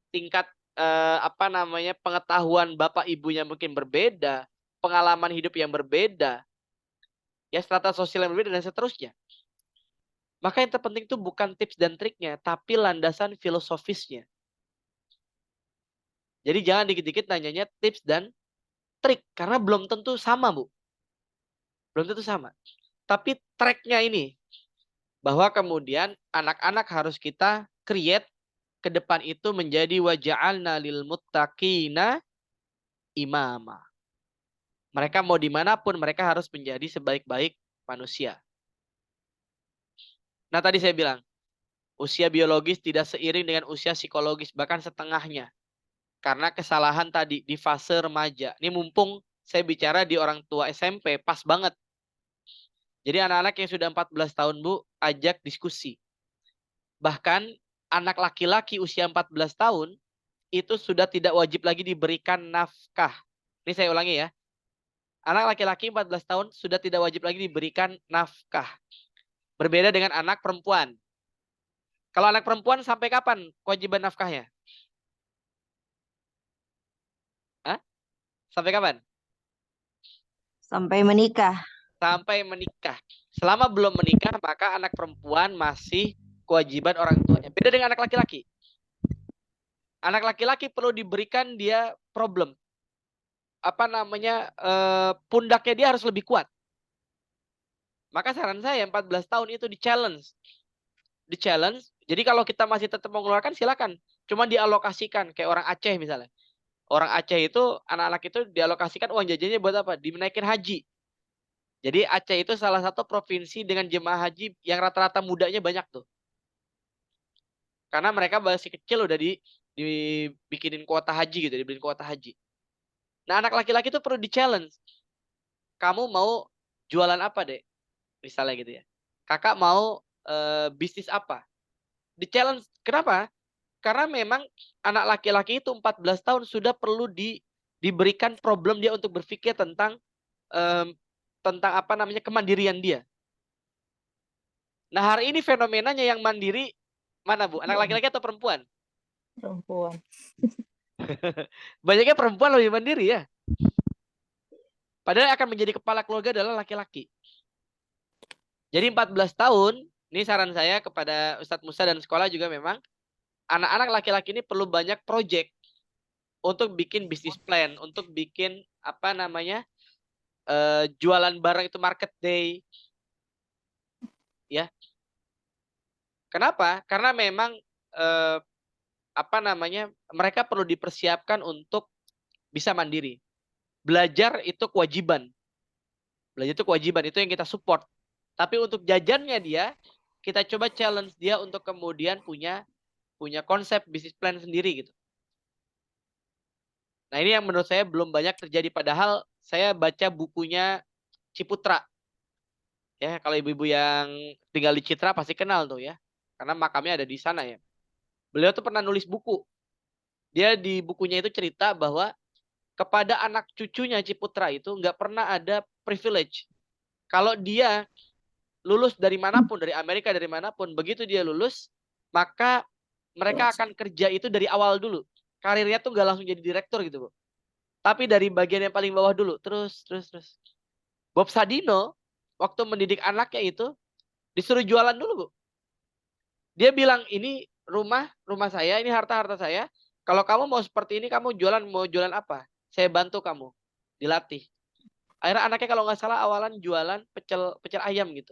Speaker 1: tingkat pengetahuan bapak ibunya mungkin berbeda, pengalaman hidup yang berbeda, ya strata sosial yang berbeda dan seterusnya. Maka yang terpenting itu bukan tips dan triknya, tapi landasan filosofisnya. Jadi jangan dikit-dikit nanyanya tips dan trik, karena belum tentu sama, Bu. Belum tentu sama. Tapi tracknya ini, bahwa kemudian anak-anak harus kita create ke depan itu menjadi waja'alna lil muttaqina imama. Mereka mau dimanapun, mereka harus menjadi sebaik-baik manusia. Nah tadi saya bilang, usia biologis tidak seiring dengan usia psikologis, bahkan setengahnya. Karena kesalahan tadi di fase remaja. Ini mumpung saya bicara di orang tua SMP, pas banget. Jadi anak-anak yang sudah 14 tahun, Bu, ajak diskusi. Bahkan anak laki-laki usia 14 tahun, itu sudah tidak wajib lagi diberikan nafkah. Ini saya ulangi ya. Anak laki-laki 14 tahun sudah tidak wajib lagi diberikan nafkah. Berbeda dengan anak perempuan. Kalau anak perempuan sampai kapan kewajiban nafkahnya? Hah? Sampai kapan?
Speaker 6: Sampai menikah.
Speaker 1: Sampai menikah. Selama belum menikah, maka anak perempuan masih kewajiban orang tuanya. Beda dengan anak laki-laki. Anak laki-laki perlu diberikan dia problem. Apa namanya, pundaknya dia harus lebih kuat. Maka saran saya 14 tahun itu di-challenge. Di-challenge. Jadi kalau kita masih tetap mengeluarkan, silakan. Cuma dialokasikan, kayak orang Aceh misalnya. Orang Aceh itu, anak-anak itu dialokasikan uang jajannya buat apa? Dinaikin haji. Jadi Aceh itu salah satu provinsi dengan jemaah haji yang rata-rata mudanya banyak tuh. Karena mereka masih kecil udah dibikinin kuota haji gitu, dibeliin kuota haji. Nah, anak laki-laki itu perlu di-challenge. Kamu mau jualan apa, Dek? Misalnya gitu ya. Kakak mau bisnis apa? Di-challenge. Kenapa? Karena memang anak laki-laki itu 14 tahun sudah perlu diberikan problem dia untuk berpikir tentang apa namanya kemandirian dia. Nah, hari ini fenomenanya yang mandiri mana, Bu? Anak laki-laki atau perempuan?
Speaker 4: Perempuan.
Speaker 1: Banyaknya perempuan lebih mandiri ya. Padahal akan menjadi kepala keluarga adalah laki-laki. Jadi 14 tahun, ini saran saya kepada Ustadz Musa dan sekolah juga memang, anak-anak laki-laki ini perlu banyak project untuk bikin bisnis plan, untuk bikin apa namanya, jualan barang itu market day. Ya. Kenapa? Karena memang apa namanya, mereka perlu dipersiapkan untuk bisa mandiri. Belajar itu kewajiban. Belajar itu kewajiban, itu yang kita support. Tapi untuk jajannya dia, kita coba challenge dia untuk kemudian punya konsep bisnis plan sendiri gitu. Nah, ini yang menurut saya belum banyak terjadi, padahal saya baca bukunya Ciputra. Ya, kalau ibu-ibu yang tinggal di Citra pasti kenal tuh ya. Karena makamnya ada di sana ya. Beliau tuh pernah nulis buku. Dia di bukunya itu cerita bahwa kepada anak cucunya Ciputra itu nggak pernah ada privilege. Kalau dia lulus dari manapun, dari Amerika, dari manapun, begitu dia lulus, maka mereka akan kerja itu dari awal dulu. Karirnya tuh nggak langsung jadi direktur gitu, Bu. Tapi dari bagian yang paling bawah dulu, terus. Bob Sadino, waktu mendidik anaknya itu, disuruh jualan dulu, Bu. Dia bilang, ini rumah saya, ini harta saya. Kalau kamu mau seperti ini, kamu mau jualan apa? Saya bantu kamu, dilatih. Akhirnya anaknya kalau nggak salah awalan jualan pecel ayam gitu.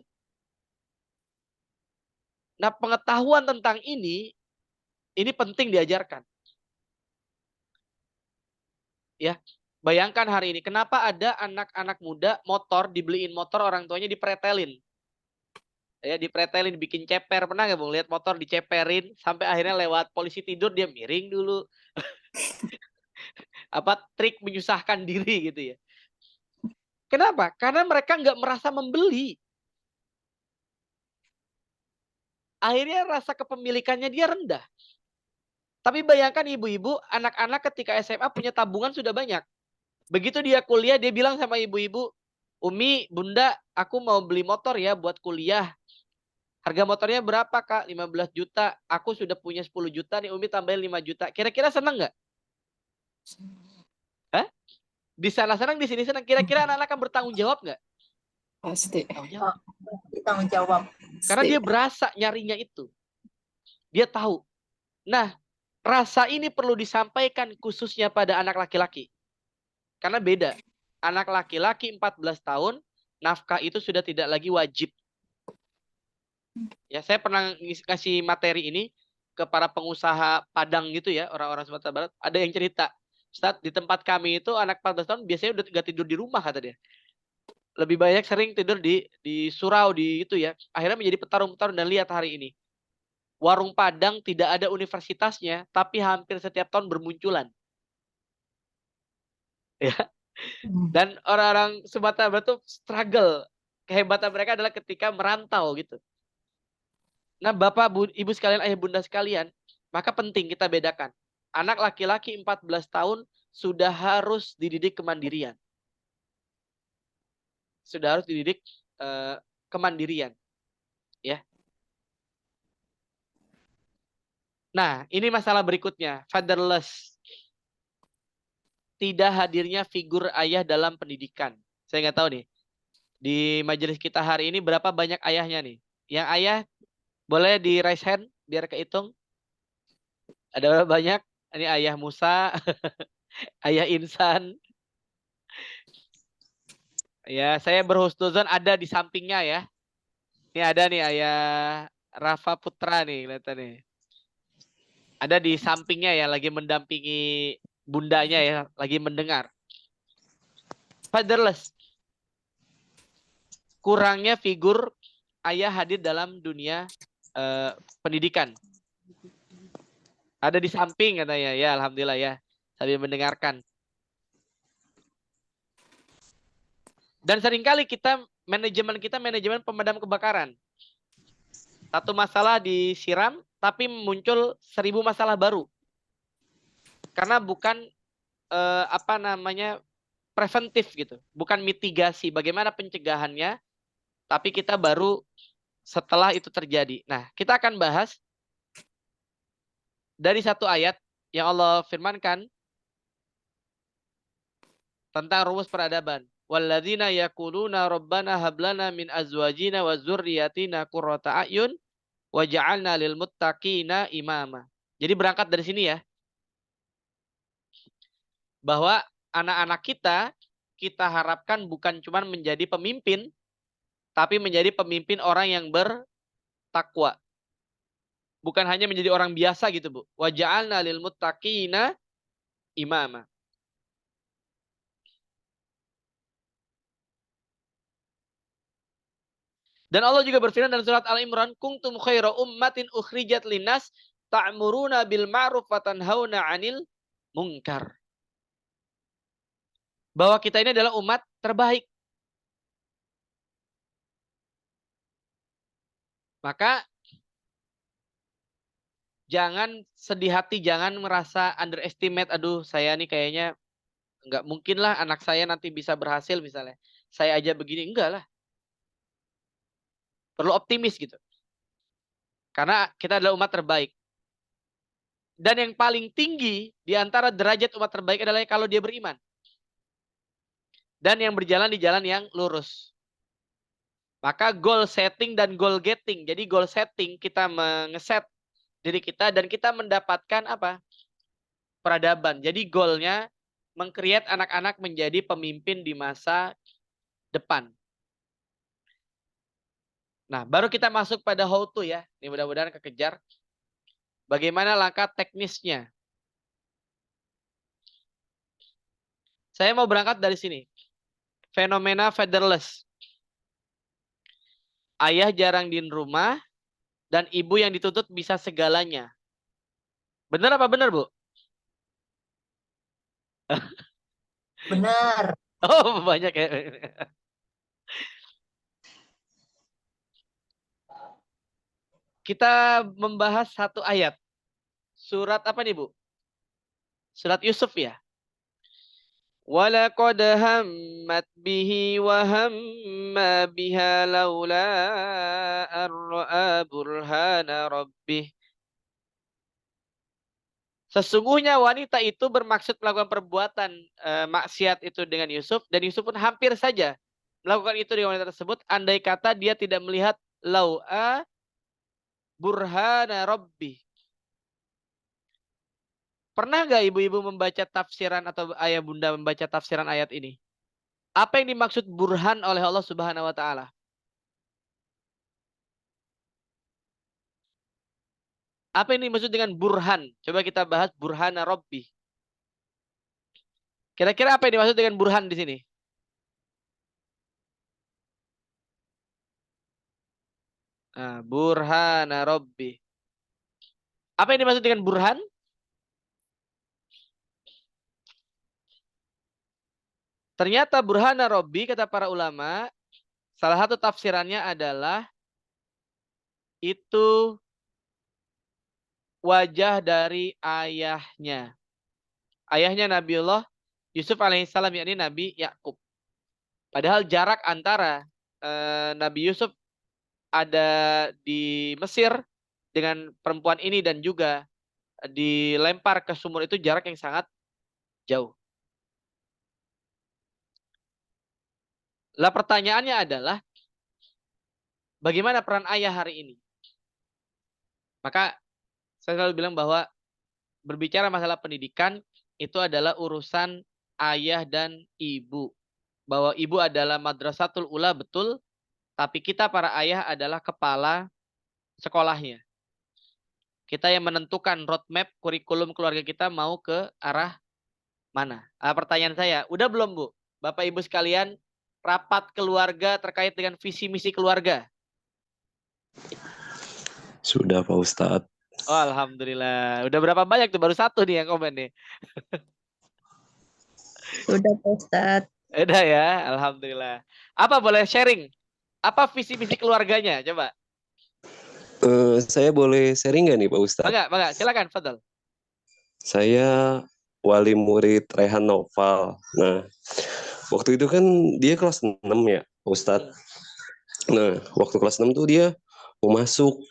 Speaker 1: Nah, pengetahuan tentang ini penting diajarkan. Ya, bayangkan hari ini, kenapa ada anak-anak muda motor, dibeliin motor, orang tuanya dipretelin. Ya, dipretelin, bikin ceper. Pernah nggak, Bung, lihat motor diceperin, sampai akhirnya lewat polisi tidur, dia miring dulu. Apa, trik menyusahkan diri gitu ya. Kenapa? Karena mereka nggak merasa membeli. Akhirnya rasa kepemilikannya dia rendah. Tapi bayangkan ibu-ibu, anak-anak ketika SMA punya tabungan sudah banyak. Begitu dia kuliah, dia bilang sama ibu-ibu, Umi, Bunda, aku mau beli motor ya buat kuliah. Harga motornya berapa, Kak? 15 juta. Aku sudah punya 10 juta nih, Umi tambahin 5 juta. Kira-kira senang nggak? Hah? Di sana senang, di sini senang. Kira-kira anak-anak akan bertanggung jawab nggak?
Speaker 4: Pasti.
Speaker 2: Tanggung jawab.
Speaker 1: Karena dia berasa nyarinya itu. Dia tahu. Nah, rasa ini perlu disampaikan khususnya pada anak laki-laki. Karena beda. Anak laki-laki 14 tahun, nafkah itu sudah tidak lagi wajib. Ya, saya pernah ngasih materi ini ke para pengusaha Padang gitu ya, orang-orang Sumatera Barat. Ada yang cerita, Ustadz, di tempat kami itu anak 14 tahun biasanya udah gak tidur di rumah, kata dia. Lebih banyak sering tidur di surau, di itu ya. Akhirnya menjadi petarung-petarung, dan lihat hari ini. Warung Padang tidak ada universitasnya, tapi hampir setiap tahun bermunculan. Ya. Dan orang-orang Sumatera Barat tuh struggle. Kehebatan mereka adalah ketika merantau gitu. Nah, Bapak, Ibu sekalian, ayah bunda sekalian, maka penting kita bedakan. Anak laki-laki 14 tahun sudah harus dididik kemandirian. Sudah harus dididik kemandirian. Ya. Nah, ini masalah berikutnya. Fatherless. Tidak hadirnya figur ayah dalam pendidikan. Saya nggak tahu nih. Di majelis kita hari ini berapa banyak ayahnya nih? Yang ayah boleh di raise hand biar kehitung. Ada berapa banyak? Ini ayah Musa, ayah Insan. Ya, saya berhusnuzon ada di sampingnya ya. Ini ada nih ayah Rafa Putra nih, lihat nih. Ada di sampingnya ya, lagi mendampingi bundanya ya, lagi mendengar. Fatherless. Kurangnya figur ayah hadir dalam dunia pendidikan. Ada di samping katanya, ya alhamdulillah ya, sambil mendengarkan. Dan seringkali manajemen pemadam kebakaran. Satu masalah disiram, tapi muncul 1000 masalah baru. Karena bukan preventif gitu, bukan mitigasi. Bagaimana pencegahannya? Tapi kita baru setelah itu terjadi. Nah, kita akan bahas dari satu ayat yang Allah firmankan tentang rumus peradaban. Walladzina yaquluna rabbana hablana min azwajina wa dzurriyyatina qurrata a'yun waj'alna lil muttaqina imama. Jadi berangkat dari sini ya. Bahwa anak-anak kita harapkan bukan cuma menjadi pemimpin, tapi menjadi pemimpin orang yang bertakwa. Bukan hanya menjadi orang biasa gitu, Bu. Waja'alna lil muttaqina imama. Dan Allah juga berfirman dalam surat Al-Imran, kuntum khaira ummatin ukhrijat linnas ta'muruna bil ma'ruf wa tanhauna 'anil munkar. Bahwa kita ini adalah umat terbaik. Maka jangan sedih hati, jangan merasa underestimate, aduh saya nih kayaknya nggak mungkin lah anak saya nanti bisa berhasil misalnya. Saya aja begini, enggak lah. Perlu optimis gitu. Karena kita adalah umat terbaik. Dan yang paling tinggi di antara derajat umat terbaik adalah kalau dia beriman. Dan yang berjalan di jalan yang lurus. Maka goal setting dan goal getting. Jadi goal setting kita mengeset diri kita dan kita mendapatkan apa? Peradaban. Jadi goalnya meng-create anak-anak menjadi pemimpin di masa depan. Nah, baru kita masuk pada how to ya. Ini mudah-mudahan kekejar. Bagaimana langkah teknisnya? Saya mau berangkat dari sini. Fenomena fatherless. Ayah jarang di rumah dan ibu yang dituntut bisa segalanya. Benar apa benar, Bu?
Speaker 2: Benar.
Speaker 1: Oh, banyak ya. Kita membahas satu ayat. Surat apa nih, Bu? Surat Yusuf ya. Walaqad hammat bihi wa hamma biha laula ar-ra'a burhana rabbih. Sesungguhnya wanita itu bermaksud melakukan perbuatan maksiat itu dengan Yusuf dan Yusuf pun hampir saja melakukan itu dengan wanita tersebut andai kata dia tidak melihat la'a burhana rabbih. Pernah nggak ibu-ibu membaca tafsiran atau ayah bunda membaca tafsiran ayat ini? Apa yang dimaksud burhan oleh Allah Subhanahu wa taala? Apa yang dimaksud dengan burhan? Coba kita bahas burhana rabbi. Kira-kira apa yang dimaksud dengan burhan di sini? Nah, burhana rabbi. Apa yang dimaksud dengan burhan? Ternyata burhana rabbi kata para ulama, salah satu tafsirannya adalah itu wajah dari ayahnya. ayahnya Nabiullah Yusuf alaihissalam, yakni Nabi Yakub. Padahal jarak antara Nabi Yusuf ada di Mesir dengan perempuan ini dan juga dilempar ke sumur itu jarak yang sangat jauh. Lah pertanyaannya adalah bagaimana peran ayah hari ini? Maka saya selalu bilang bahwa berbicara masalah pendidikan itu adalah urusan ayah dan ibu. Bahwa ibu adalah madrasatul ula betul, tapi kita para ayah adalah kepala sekolahnya. Kita yang menentukan roadmap kurikulum keluarga kita mau ke arah mana. Pertanyaan saya, udah belum Bu? Bapak Ibu sekalian, rapat keluarga terkait dengan visi misi keluarga?
Speaker 8: Sudah Pak Ustadz.
Speaker 1: Oh, alhamdulillah. Udah berapa banyak tuh? Baru satu nih yang komen nih.
Speaker 2: Sudah Pak Ustadz.
Speaker 1: Udah ya, alhamdulillah. Apa boleh sharing? Apa visi misi keluarganya? Coba.
Speaker 8: Saya boleh sharing nggak nih Pak Ustadz?
Speaker 1: Bangga, silakan, Fadal.
Speaker 8: Saya wali murid Rehan Noval. Nah, waktu itu kan dia kelas 6 ya, Pak Ustadz. Nah, waktu kelas 6 tuh dia mau masuk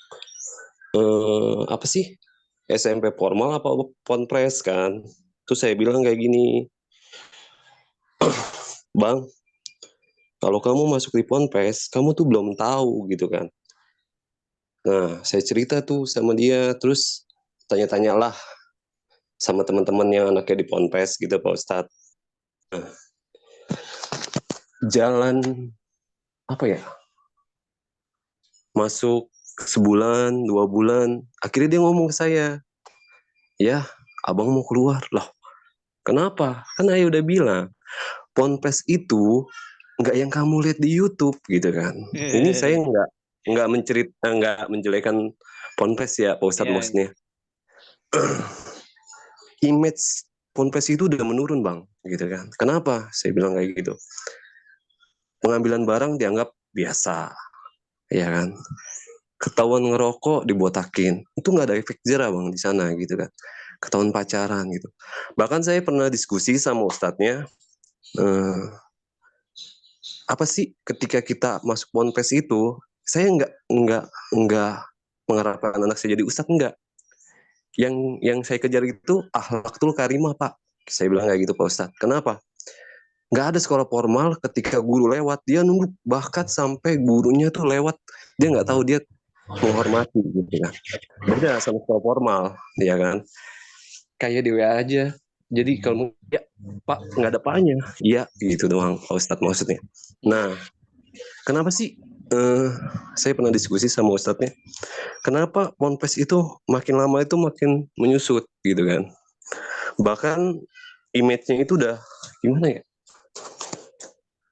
Speaker 8: apa sih? SMP formal apa ponpres kan? Terus saya bilang kayak gini, Bang, kalau kamu masuk di ponpes, kamu tuh belum tahu gitu kan. Nah, saya cerita tuh sama dia, terus tanya-tanyalah sama teman-teman yang anaknya di ponpes gitu Pak Ustadz. Nah, jalan apa ya? Masuk sebulan, 2 bulan, akhirnya dia ngomong ke saya, ya abang mau keluar. Loh, kenapa? Kan ayah udah bilang, ponpes itu nggak yang kamu lihat di YouTube gitu kan. Ini saya nggak menjelekan ponpes ya Pak Ustadz, maksudnya. Image ponpes itu udah menurun Bang, gitu kan. Kenapa? Saya bilang kayak gitu. Pengambilan barang dianggap biasa, ya kan. Ketahuan ngerokok dibotakin, itu nggak ada efek jerah Bang di sana gitu kan. Ketahuan pacaran gitu. Bahkan saya pernah diskusi sama ustadznya, apa sih ketika kita masuk ponpes itu, saya nggak mengharapkan anak saya jadi ustadz, enggak. Yang saya kejar itu akhlakul karimah Pak. Saya bilang kayak gitu Pak Ustadz. Kenapa? Nggak ada sekolah formal ketika guru lewat dia nunduk, bahkan sampai gurunya tuh lewat dia nggak tahu, dia menghormati gitu kan. Beda sama sekolah formal, ya kan. Kayak di WA aja. Jadi kalau ya Pak nggak ada apanya, iya gitu doang Pak Ustadz maksudnya. Nah, kenapa sih? Saya pernah diskusi sama ustadznya, kenapa ponpes itu makin lama itu makin menyusut gitu kan. Bahkan image-nya itu udah gimana ya?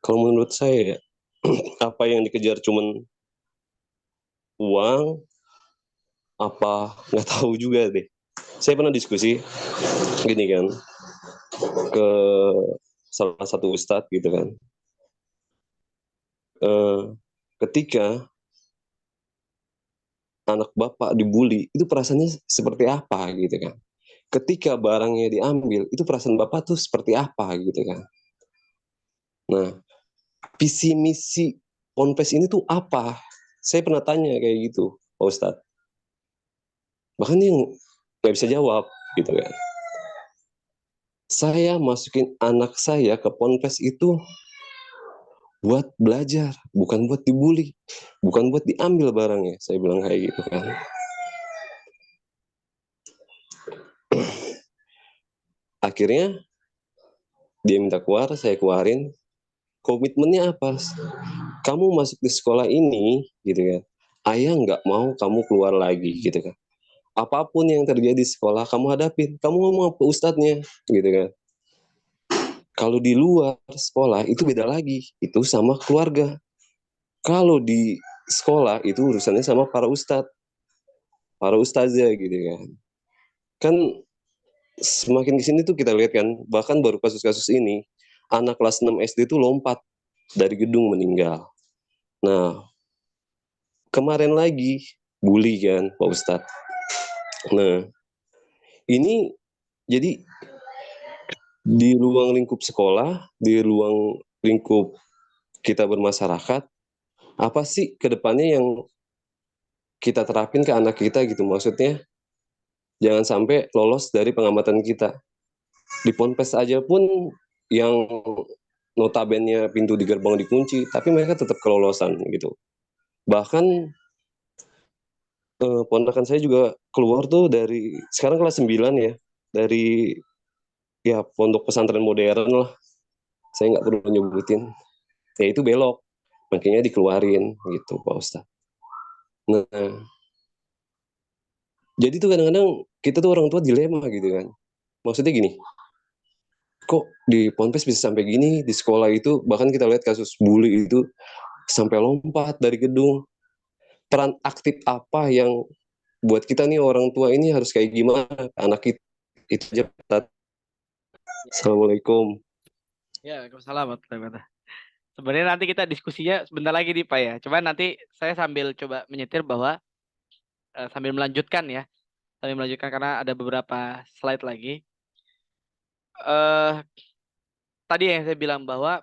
Speaker 8: Kalau menurut saya ya, apa yang dikejar cuman uang, apa nggak tahu juga deh. Saya pernah diskusi gini kan ke salah satu ustadz gitu kan. Ketika anak bapak dibully, itu perasaannya seperti apa gitu kan. Ketika barangnya diambil, itu perasaan bapak tuh seperti apa gitu kan. Nah, visi misi ponpes ini tuh apa? Saya pernah tanya kayak gitu, Pak Ustadz. Bahkan dia nggak bisa jawab gitu kan. Saya masukin anak saya ke ponpes itu buat belajar, bukan buat dibully, bukan buat diambil barangnya. Saya bilang kayak gitu kan. Akhirnya dia minta keluar, saya keluarin. Komitmennya apa? Kamu masuk di sekolah ini, gitu kan. Ayah nggak mau kamu keluar lagi, gitu kan. Apapun yang terjadi di sekolah, kamu hadapin. Kamu ngomong ke ustadznya, gitu kan. Kalau di luar sekolah, itu beda lagi. Itu sama keluarga. Kalau di sekolah, itu urusannya sama para ustadz. Para ustazah, gitu kan. Kan semakin di sini tuh kita lihat kan, bahkan baru kasus-kasus ini, anak kelas 6 SD itu lompat dari gedung meninggal. Nah, kemarin lagi bully kan Pak Ustadz. Nah, ini jadi di ruang lingkup sekolah, di ruang lingkup kita bermasyarakat, apa sih ke depannya yang kita terapin ke anak kita gitu, maksudnya jangan sampai lolos dari pengamatan kita. Di Ponpes aja pun yang notabene pintu di gerbang dikunci, tapi mereka tetap kelolosan gitu. Bahkan ponakan saya juga keluar tuh dari sekarang kelas 9 ya, dari ya pondok pesantren modern lah. Saya nggak perlu nyebutin. Ya itu belok, makanya dikeluarin gitu Pak Ustadz. Nah, jadi tuh kadang-kadang kita tuh orang tua dilema gitu kan. Maksudnya gini, kok di Ponpes bisa sampai gini, di sekolah itu bahkan kita lihat kasus bully itu sampai lompat dari gedung. Peran aktif apa yang buat kita nih orang tua ini harus kayak gimana anak kita itu aja. Assalamualaikum.
Speaker 1: Ya, Waalaikumsalam warahmatullahi wabarakatuh. Sebenarnya nanti kita diskusinya sebentar lagi nih Pak ya. Coba nanti saya sambil coba menyetir bahwa sambil melanjutkan ya. Sambil melanjutkan karena ada beberapa slide lagi. Tadi yang saya bilang bahwa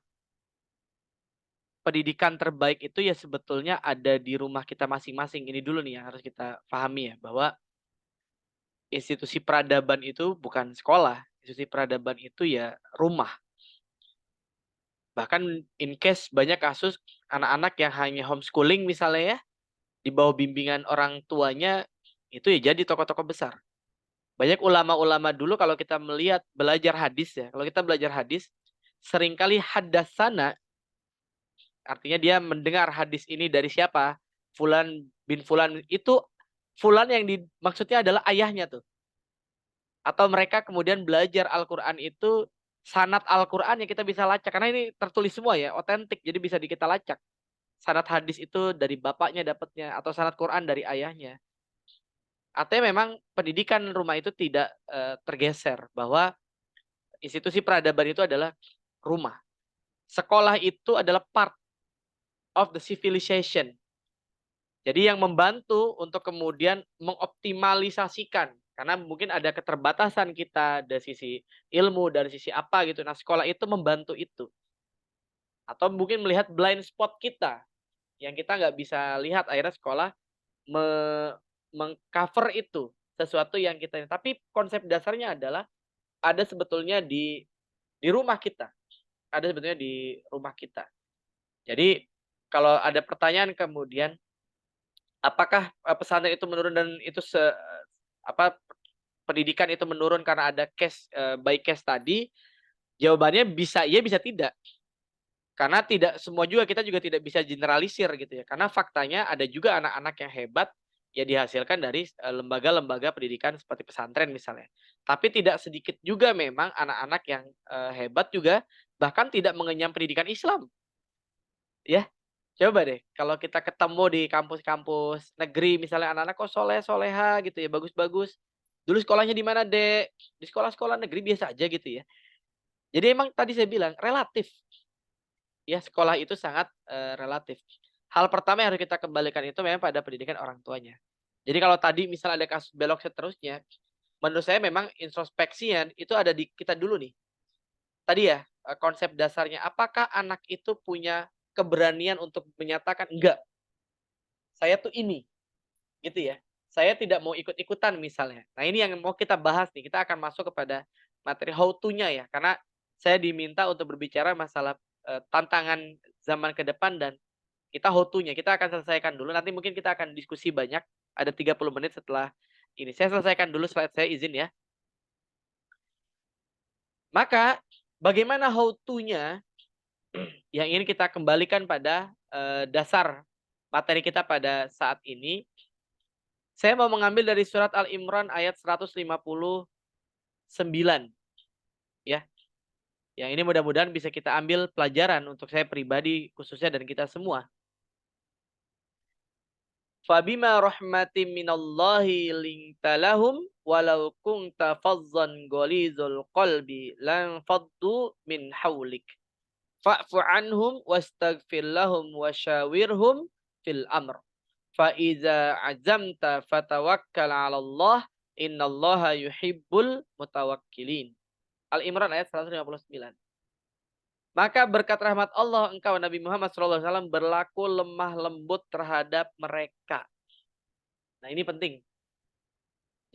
Speaker 1: pendidikan terbaik itu ya sebetulnya ada di rumah kita masing-masing. Ini dulu nih yang harus kita pahami ya. Bahwa institusi peradaban itu bukan sekolah. Institusi peradaban itu ya rumah. Bahkan in case banyak kasus anak-anak yang hanya homeschooling misalnya ya, di bawah bimbingan orang tuanya, itu ya jadi tokoh-tokoh besar. Banyak ulama-ulama dulu kalau kita melihat belajar hadis ya, kalau kita belajar hadis, seringkali haddatsana, artinya dia mendengar hadis ini dari siapa? Fulan bin Fulan, itu Fulan yang maksudnya adalah ayahnya tuh. Atau mereka kemudian belajar Al-Quran itu, sanad Al-Quran yang kita bisa lacak. Karena ini tertulis semua ya, otentik, jadi bisa kita lacak. Sanad hadis itu dari bapaknya dapatnya, atau sanad Quran dari ayahnya. Artinya memang pendidikan rumah itu tidak tergeser. Bahwa institusi peradaban itu adalah rumah. Sekolah itu adalah part of the civilization. Jadi yang membantu untuk kemudian mengoptimalisasikan. Karena mungkin ada keterbatasan kita dari sisi ilmu, dari sisi apa gitu. Nah, sekolah itu membantu itu. Atau mungkin melihat blind spot kita. Yang kita nggak bisa lihat, akhirnya sekolah mengcover itu. Sesuatu yang kita... Tapi konsep dasarnya adalah ada sebetulnya di rumah kita. Ada sebetulnya di rumah kita. Jadi kalau ada pertanyaan kemudian, apakah pesantren itu menurun dan itu pendidikan itu menurun karena ada case by case tadi? Jawabannya bisa iya, bisa tidak. Karena tidak semua juga, kita juga tidak bisa generalisir gitu ya. Karena faktanya ada juga anak-anak yang hebat ya dihasilkan dari lembaga-lembaga pendidikan seperti pesantren misalnya. Tapi tidak sedikit juga memang anak-anak yang hebat juga bahkan tidak mengenyam pendidikan Islam. Ya. Coba deh, kalau kita ketemu di kampus-kampus negeri, misalnya anak-anak kok soleh-soleha gitu ya, bagus-bagus. Dulu sekolahnya di mana, Dek? Di sekolah-sekolah negeri biasa aja gitu ya. Jadi emang tadi saya bilang, relatif. Ya, sekolah itu sangat relatif. Hal pertama yang harus kita kembalikan itu memang pada pendidikan orang tuanya. Jadi kalau tadi misalnya ada kasus belok seterusnya, menurut saya memang introspeksinya itu ada di kita dulu nih. Tadi ya, konsep dasarnya, apakah anak itu punya keberanian untuk menyatakan enggak, saya tuh ini, gitu ya. Saya tidak mau ikut-ikutan misalnya. Nah ini yang mau kita bahas nih. Kita akan masuk kepada materi how to-nya ya. Karena saya diminta untuk berbicara masalah tantangan zaman ke depan dan kita how to-nya. Kita akan selesaikan dulu. Nanti mungkin kita akan diskusi banyak. Ada 30 menit setelah ini. Saya selesaikan dulu slide saya, izin ya. Maka bagaimana how to-nya yang ingin kita kembalikan pada dasar materi kita pada saat ini. Saya mau mengambil dari surat Al-Imran ayat 159. Ya. Yang ini mudah-mudahan bisa kita ambil pelajaran untuk saya pribadi khususnya dan kita semua. Fabima rahmatin minallahi lintalahum walau kunta fazzan ghalidhul qalbi lan faddu min haulik. Fa'fu anhum wastaghfir lahum wasyawirhum fil amr. Fa iza azamta fatawakkal 'ala Allah innallaha yuhibbul mutawakkilin. Al-Imran ayat 159. Maka berkat rahmat Allah engkau Nabi Muhammad SAW berlaku lemah lembut terhadap mereka. Nah ini penting.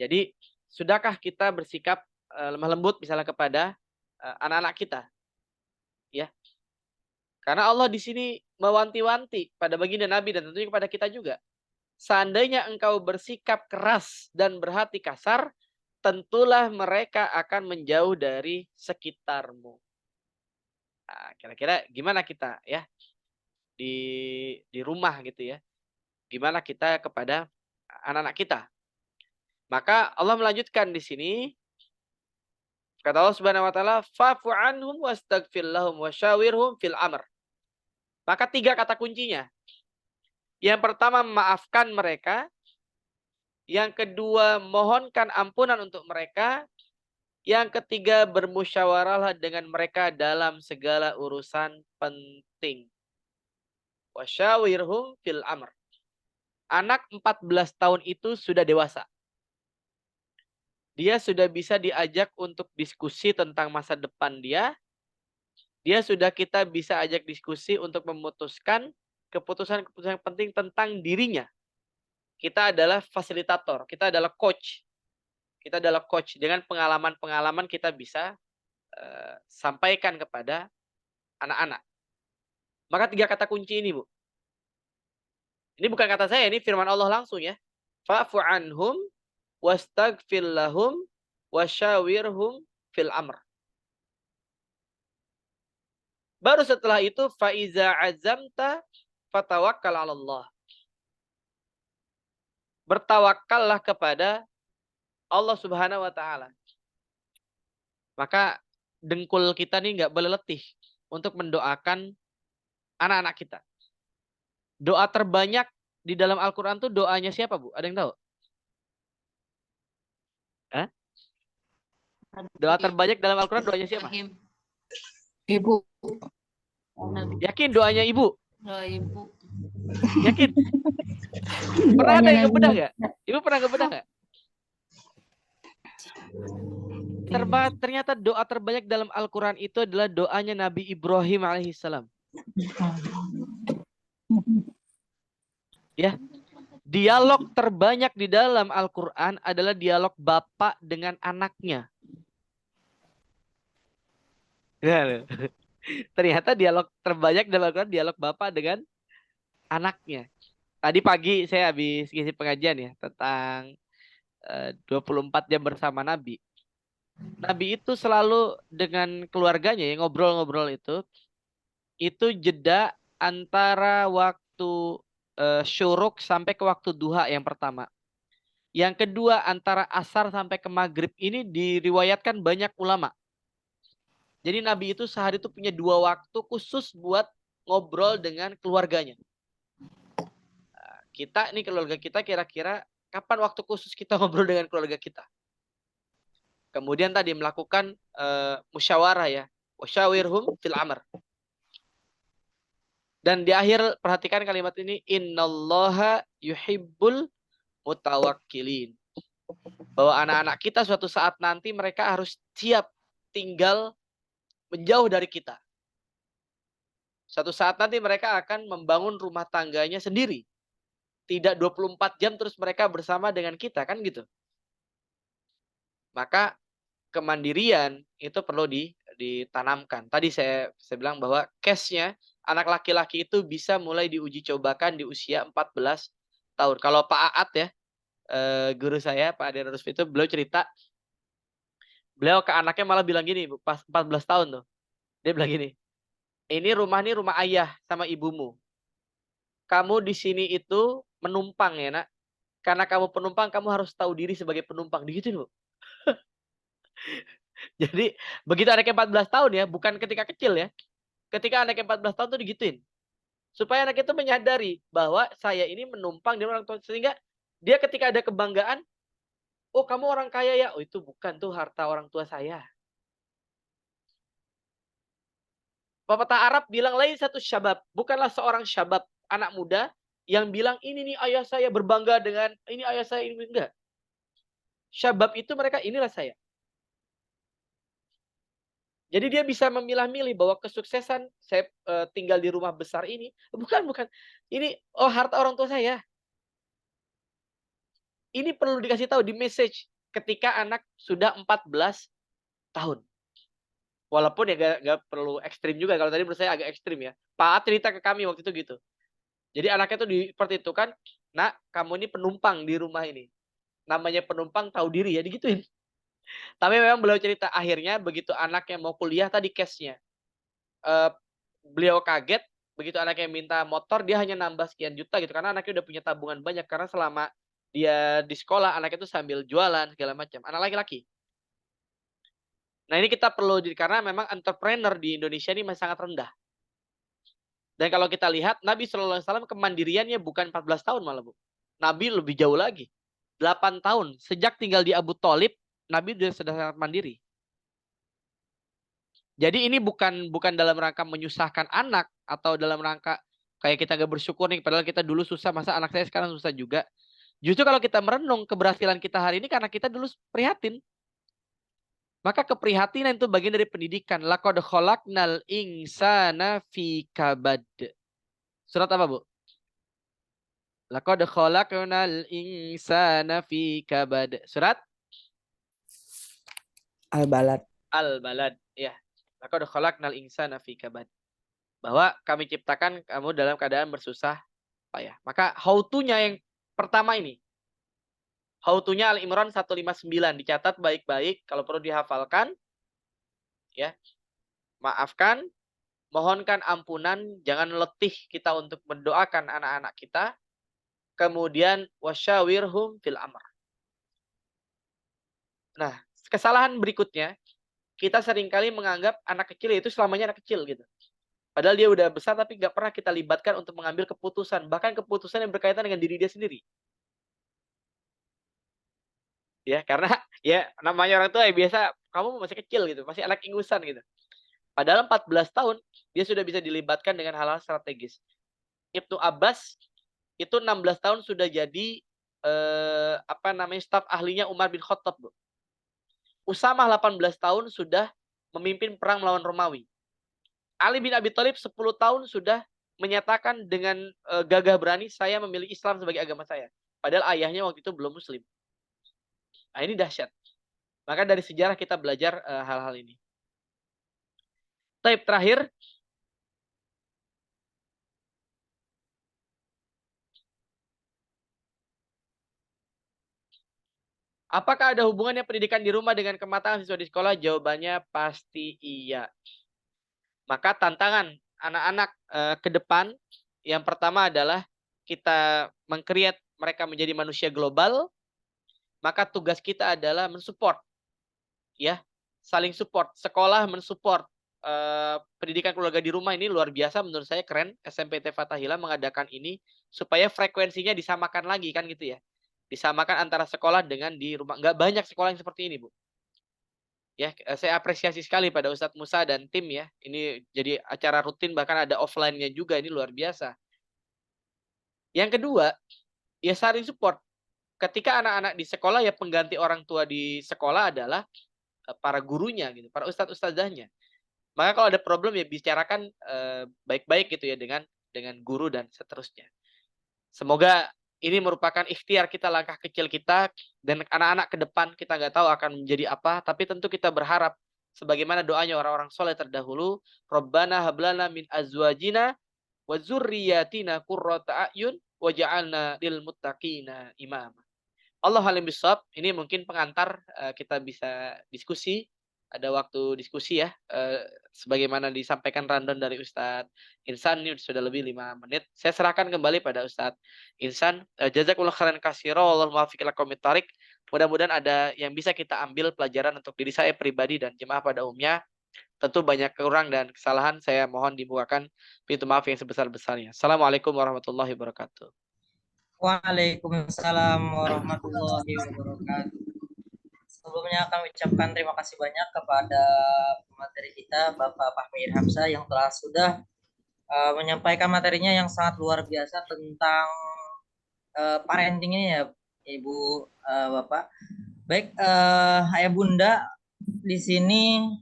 Speaker 1: Jadi sudahkah kita bersikap lemah lembut misalnya kepada anak-anak kita? Ya. Karena Allah di sini mewanti-wanti pada baginda Nabi dan tentunya kepada kita juga. Seandainya engkau bersikap keras dan berhati kasar, tentulah mereka akan menjauh dari sekitarmu. Nah, kira-kira gimana kita ya di rumah gitu ya? Gimana kita kepada anak-anak kita? Maka Allah melanjutkan di sini, kata Allah Subhanahu wa taala, "Fa'fu anhum wastaghfir lahum wasyawirhum fil amr." Maka 3 kata kuncinya. Yang pertama, maafkan mereka. Yang kedua, mohonkan ampunan untuk mereka. Yang ketiga, bermusyawarahlah dengan mereka dalam segala urusan penting. Wasyawirhum fil amr. Anak 14 tahun itu sudah dewasa. Dia sudah bisa diajak untuk diskusi tentang masa depan dia. Dia sudah kita bisa ajak diskusi untuk memutuskan keputusan-keputusan penting tentang dirinya. Kita adalah fasilitator, kita adalah coach. Kita adalah coach. Dengan pengalaman-pengalaman kita bisa sampaikan kepada anak-anak. Maka 3 kata kunci ini, Bu. Ini bukan kata saya, ini firman Allah langsung ya. Fa'fu anhum wastaghfir lahum wasyawirhum fil amr. Baru setelah itu faiza azamta fatawakkal 'ala Allah. Bertawakallah kepada Allah Subhanahu wa taala. Maka dengkul kita nih nggak boleh letih untuk mendoakan anak-anak kita. Doa terbanyak di dalam Al-Qur'an tuh doanya siapa, Bu? Ada yang tahu? Hah? Doa terbanyak dalam Al-Qur'an doanya siapa?
Speaker 5: Ibrahim.
Speaker 4: Ibu.
Speaker 1: Yakin doanya ibu?
Speaker 5: Doa ibu.
Speaker 1: Yakin? Pernah ada yang ngebedah nggak? Ibu pernah ngebedah nggak? Ternyata doa terbanyak dalam Al-Quran itu adalah doanya Nabi Ibrahim alaihissalam. Ya, dialog terbanyak di dalam Al-Quran adalah dialog bapak dengan anaknya. Ya, ternyata dialog terbanyak dalam Al-Quran dialog bapak dengan anaknya. Tadi pagi saya habis ngisi pengajian ya tentang 24 jam bersama Nabi. Nabi itu selalu dengan keluarganya ya ngobrol-ngobrol itu jeda antara waktu syuruk sampai ke waktu duha yang pertama. Yang kedua antara asar sampai ke maghrib ini diriwayatkan banyak ulama. Jadi Nabi itu sehari itu punya 2 waktu khusus buat ngobrol dengan keluarganya. Kita nih keluarga kita kira-kira kapan waktu khusus kita ngobrol dengan keluarga kita? Kemudian tadi melakukan musyawarah ya. Wasyawirhum fil amr. Dan di akhir perhatikan kalimat ini, innallaha yuhibbul mutawakkilin. Bahwa anak-anak kita suatu saat nanti mereka harus siap tinggal menjauh dari kita. Suatu saat nanti mereka akan membangun rumah tangganya sendiri. Tidak 24 jam terus mereka bersama dengan kita, kan gitu. Maka kemandirian itu perlu ditanamkan. Tadi saya bilang bahwa case-nya anak laki-laki itu bisa mulai diuji cobakan di usia 14 tahun. Kalau Pak Aat ya, guru saya, Pak Ade Rusfi itu, beliau cerita, beliau ke anaknya malah bilang gini, pas 14 tahun tuh. Dia bilang gini, ini rumah ayah sama ibumu. Kamu di sini itu menumpang ya nak. Karena kamu penumpang, kamu harus tahu diri sebagai penumpang. Digituin, Bu. Jadi begitu anaknya 14 tahun ya, bukan ketika kecil ya. Ketika anaknya 14 tahun tuh digituin. Supaya anak itu menyadari bahwa saya ini menumpang di orang tua. Sehingga dia ketika ada kebanggaan, oh kamu orang kaya ya. Oh itu bukan tuh harta orang tua saya. Pepatah Arab bilang lain satu syabab. Bukanlah seorang syabab, anak muda, yang bilang ini nih ayah saya berbangga dengan, ini ayah saya, ini enggak. Syabab itu mereka, inilah saya. Jadi dia bisa memilah-milih bahwa kesuksesan saya tinggal di rumah besar ini, bukan. Ini harta orang tua saya. Ini perlu dikasih tahu di message ketika anak sudah 14 tahun. Walaupun ya nggak perlu ekstrim juga. Kalau tadi menurut saya agak ekstrim ya. Pak A cerita ke kami waktu itu gitu. Jadi anaknya tuh seperti itu kan, nak kamu ini penumpang di rumah ini. Namanya penumpang tahu diri ya, digituin. Tapi memang beliau cerita akhirnya begitu anaknya mau kuliah tadi case-nya. Beliau kaget begitu anaknya minta motor dia hanya nambah sekian juta gitu karena anaknya udah punya tabungan banyak karena selama dia di sekolah anaknya itu sambil jualan segala macam. Anak laki-laki. Nah, ini kita perlu karena memang entrepreneur di Indonesia ini masih sangat rendah. Dan kalau kita lihat Nabi SAW kemandiriannya bukan 14 tahun malah, Bu. Nabi lebih jauh lagi. 8 tahun sejak tinggal di Abu Thalib, Nabi sudah sangat mandiri. Jadi ini bukan dalam rangka menyusahkan anak atau dalam rangka kayak kita gak bersyukur nih padahal kita dulu susah, masa anak saya sekarang susah juga. Justru kalau kita merenung keberhasilan kita hari ini karena kita dulu prihatin. Maka keprihatinan itu bagian dari pendidikan. Laqad khalaqnal insana fi kabad. Surat apa, Bu? Laqad khalaqnal insana fi kabad. Surat
Speaker 4: Al-Balad.
Speaker 1: Al-Balad. Ya. Laqad khalaqnal insana fi kabad. Bahwa kami ciptakan kamu dalam keadaan bersusah payah. Maka how to-nya yang pertama ini. How to-nya Al-Imran 159 dicatat baik-baik kalau perlu dihafalkan. Ya. Maafkan, mohonkan ampunan, jangan letih kita untuk mendoakan anak-anak kita. Kemudian wasyawirhum fil amr. Nah, kesalahan berikutnya kita seringkali menganggap anak kecil itu selamanya anak kecil gitu. Padahal dia udah besar tapi nggak pernah kita libatkan untuk mengambil keputusan, bahkan keputusan yang berkaitan dengan diri dia sendiri. Ya, karena ya namanya orang tua ya biasa kamu masih kecil gitu, masih anak ingusan gitu. Padahal 14 tahun dia sudah bisa dilibatkan dengan hal-hal strategis. Ibnu Abbas itu 16 tahun sudah jadi staf ahlinya Umar bin Khattab, Bu. Usamah 18 tahun sudah memimpin perang melawan Romawi. Ali bin Abi Thalib 10 tahun sudah menyatakan dengan gagah berani saya memilih Islam sebagai agama saya. Padahal ayahnya waktu itu belum muslim. Nah, ini dahsyat. Maka dari sejarah kita belajar hal-hal ini. Taib terakhir. Apakah ada hubungannya pendidikan di rumah dengan kematangan siswa di sekolah? Jawabannya pasti iya. Maka tantangan anak-anak ke depan yang pertama adalah kita meng-create mereka menjadi manusia global. Maka tugas kita adalah mensupport, ya, saling support. Sekolah mensupport pendidikan keluarga di rumah ini luar biasa menurut saya keren. SMPT Fathahillah mengadakan ini supaya frekuensinya disamakan lagi kan gitu ya. Disamakan antara sekolah dengan di rumah. Nggak banyak sekolah yang seperti ini, Bu. Ya, saya apresiasi sekali pada Ustadz Musa dan tim ya. Ini jadi acara rutin bahkan ada offline-nya juga, ini luar biasa. Yang kedua, ya saling support. Ketika anak-anak di sekolah ya pengganti orang tua di sekolah adalah para gurunya gitu, para ustadz-ustadzahnya. Maka kalau ada problem ya bicarakan baik-baik gitu ya dengan guru dan seterusnya. Semoga ini merupakan ikhtiar kita, langkah kecil kita, dan anak-anak ke depan kita nggak tahu akan menjadi apa, tapi tentu kita berharap sebagaimana doanya orang-orang soleh terdahulu, Rabbana hablana min azwajina wa dzurriyyatina qurrata a'yun waj'alna lil muttaqina imama. Allah alim bisawab. Ini mungkin pengantar kita bisa diskusi. Ada waktu diskusi ya, sebagaimana disampaikan rundown dari Ustadz Insan, ini sudah lebih 5 menit. Saya serahkan kembali pada Ustadz Insan. Jazakumullah khairan katsira, wallahul muwaffiq ila aqwamit thoriq. Mudah-mudahan ada yang bisa kita ambil pelajaran untuk diri saya pribadi dan jemaah pada umumnya. Tentu banyak kurang dan kesalahan, saya mohon dibukakan pintu maaf yang sebesar-besarnya. Assalamualaikum warahmatullahi wabarakatuh.
Speaker 9: Waalaikumsalam warahmatullahi wabarakatuh. Sebelumnya kami ucapkan terima kasih banyak kepada pemateri kita, Bapak Fahmi Irhamsyah, yang sudah menyampaikan materinya yang sangat luar biasa tentang parenting ini ya, Ibu, Bapak. Baik, Ayah Bunda, di sini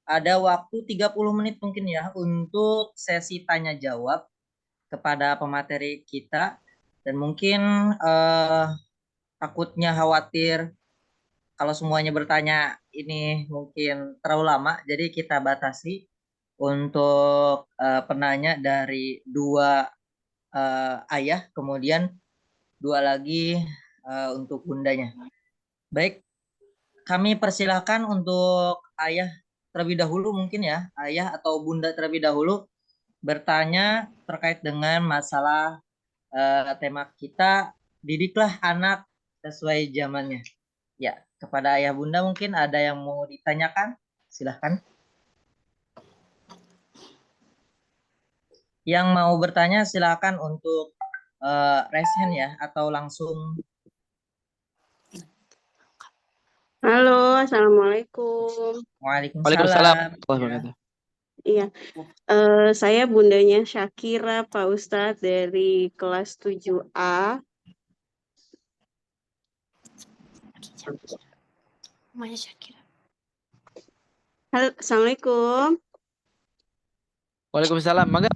Speaker 9: ada waktu 30 menit mungkin ya untuk sesi tanya jawab kepada pemateri kita, dan mungkin takutnya khawatir kalau semuanya bertanya ini mungkin terlalu lama, jadi kita batasi untuk penanya dari 2 ayah, kemudian 2 lagi untuk bundanya. Baik, kami persilahkan untuk ayah terlebih dahulu mungkin ya, ayah atau bunda terlebih dahulu bertanya terkait dengan masalah tema kita, didiklah anak sesuai zamannya. Ya, kepada ayah bunda mungkin ada yang mau ditanyakan, silahkan. Yang mau bertanya silahkan untuk raise hand ya, atau langsung.
Speaker 10: Halo, Assalamualaikum.
Speaker 9: Waalaikumsalam.
Speaker 10: Iya, saya bundanya Syakira, Pak Ustadz, dari kelas 7A.
Speaker 5: Namanya Syakira.
Speaker 10: Halo, Assalamualaikum.
Speaker 1: Waalaikumsalam. Mangga.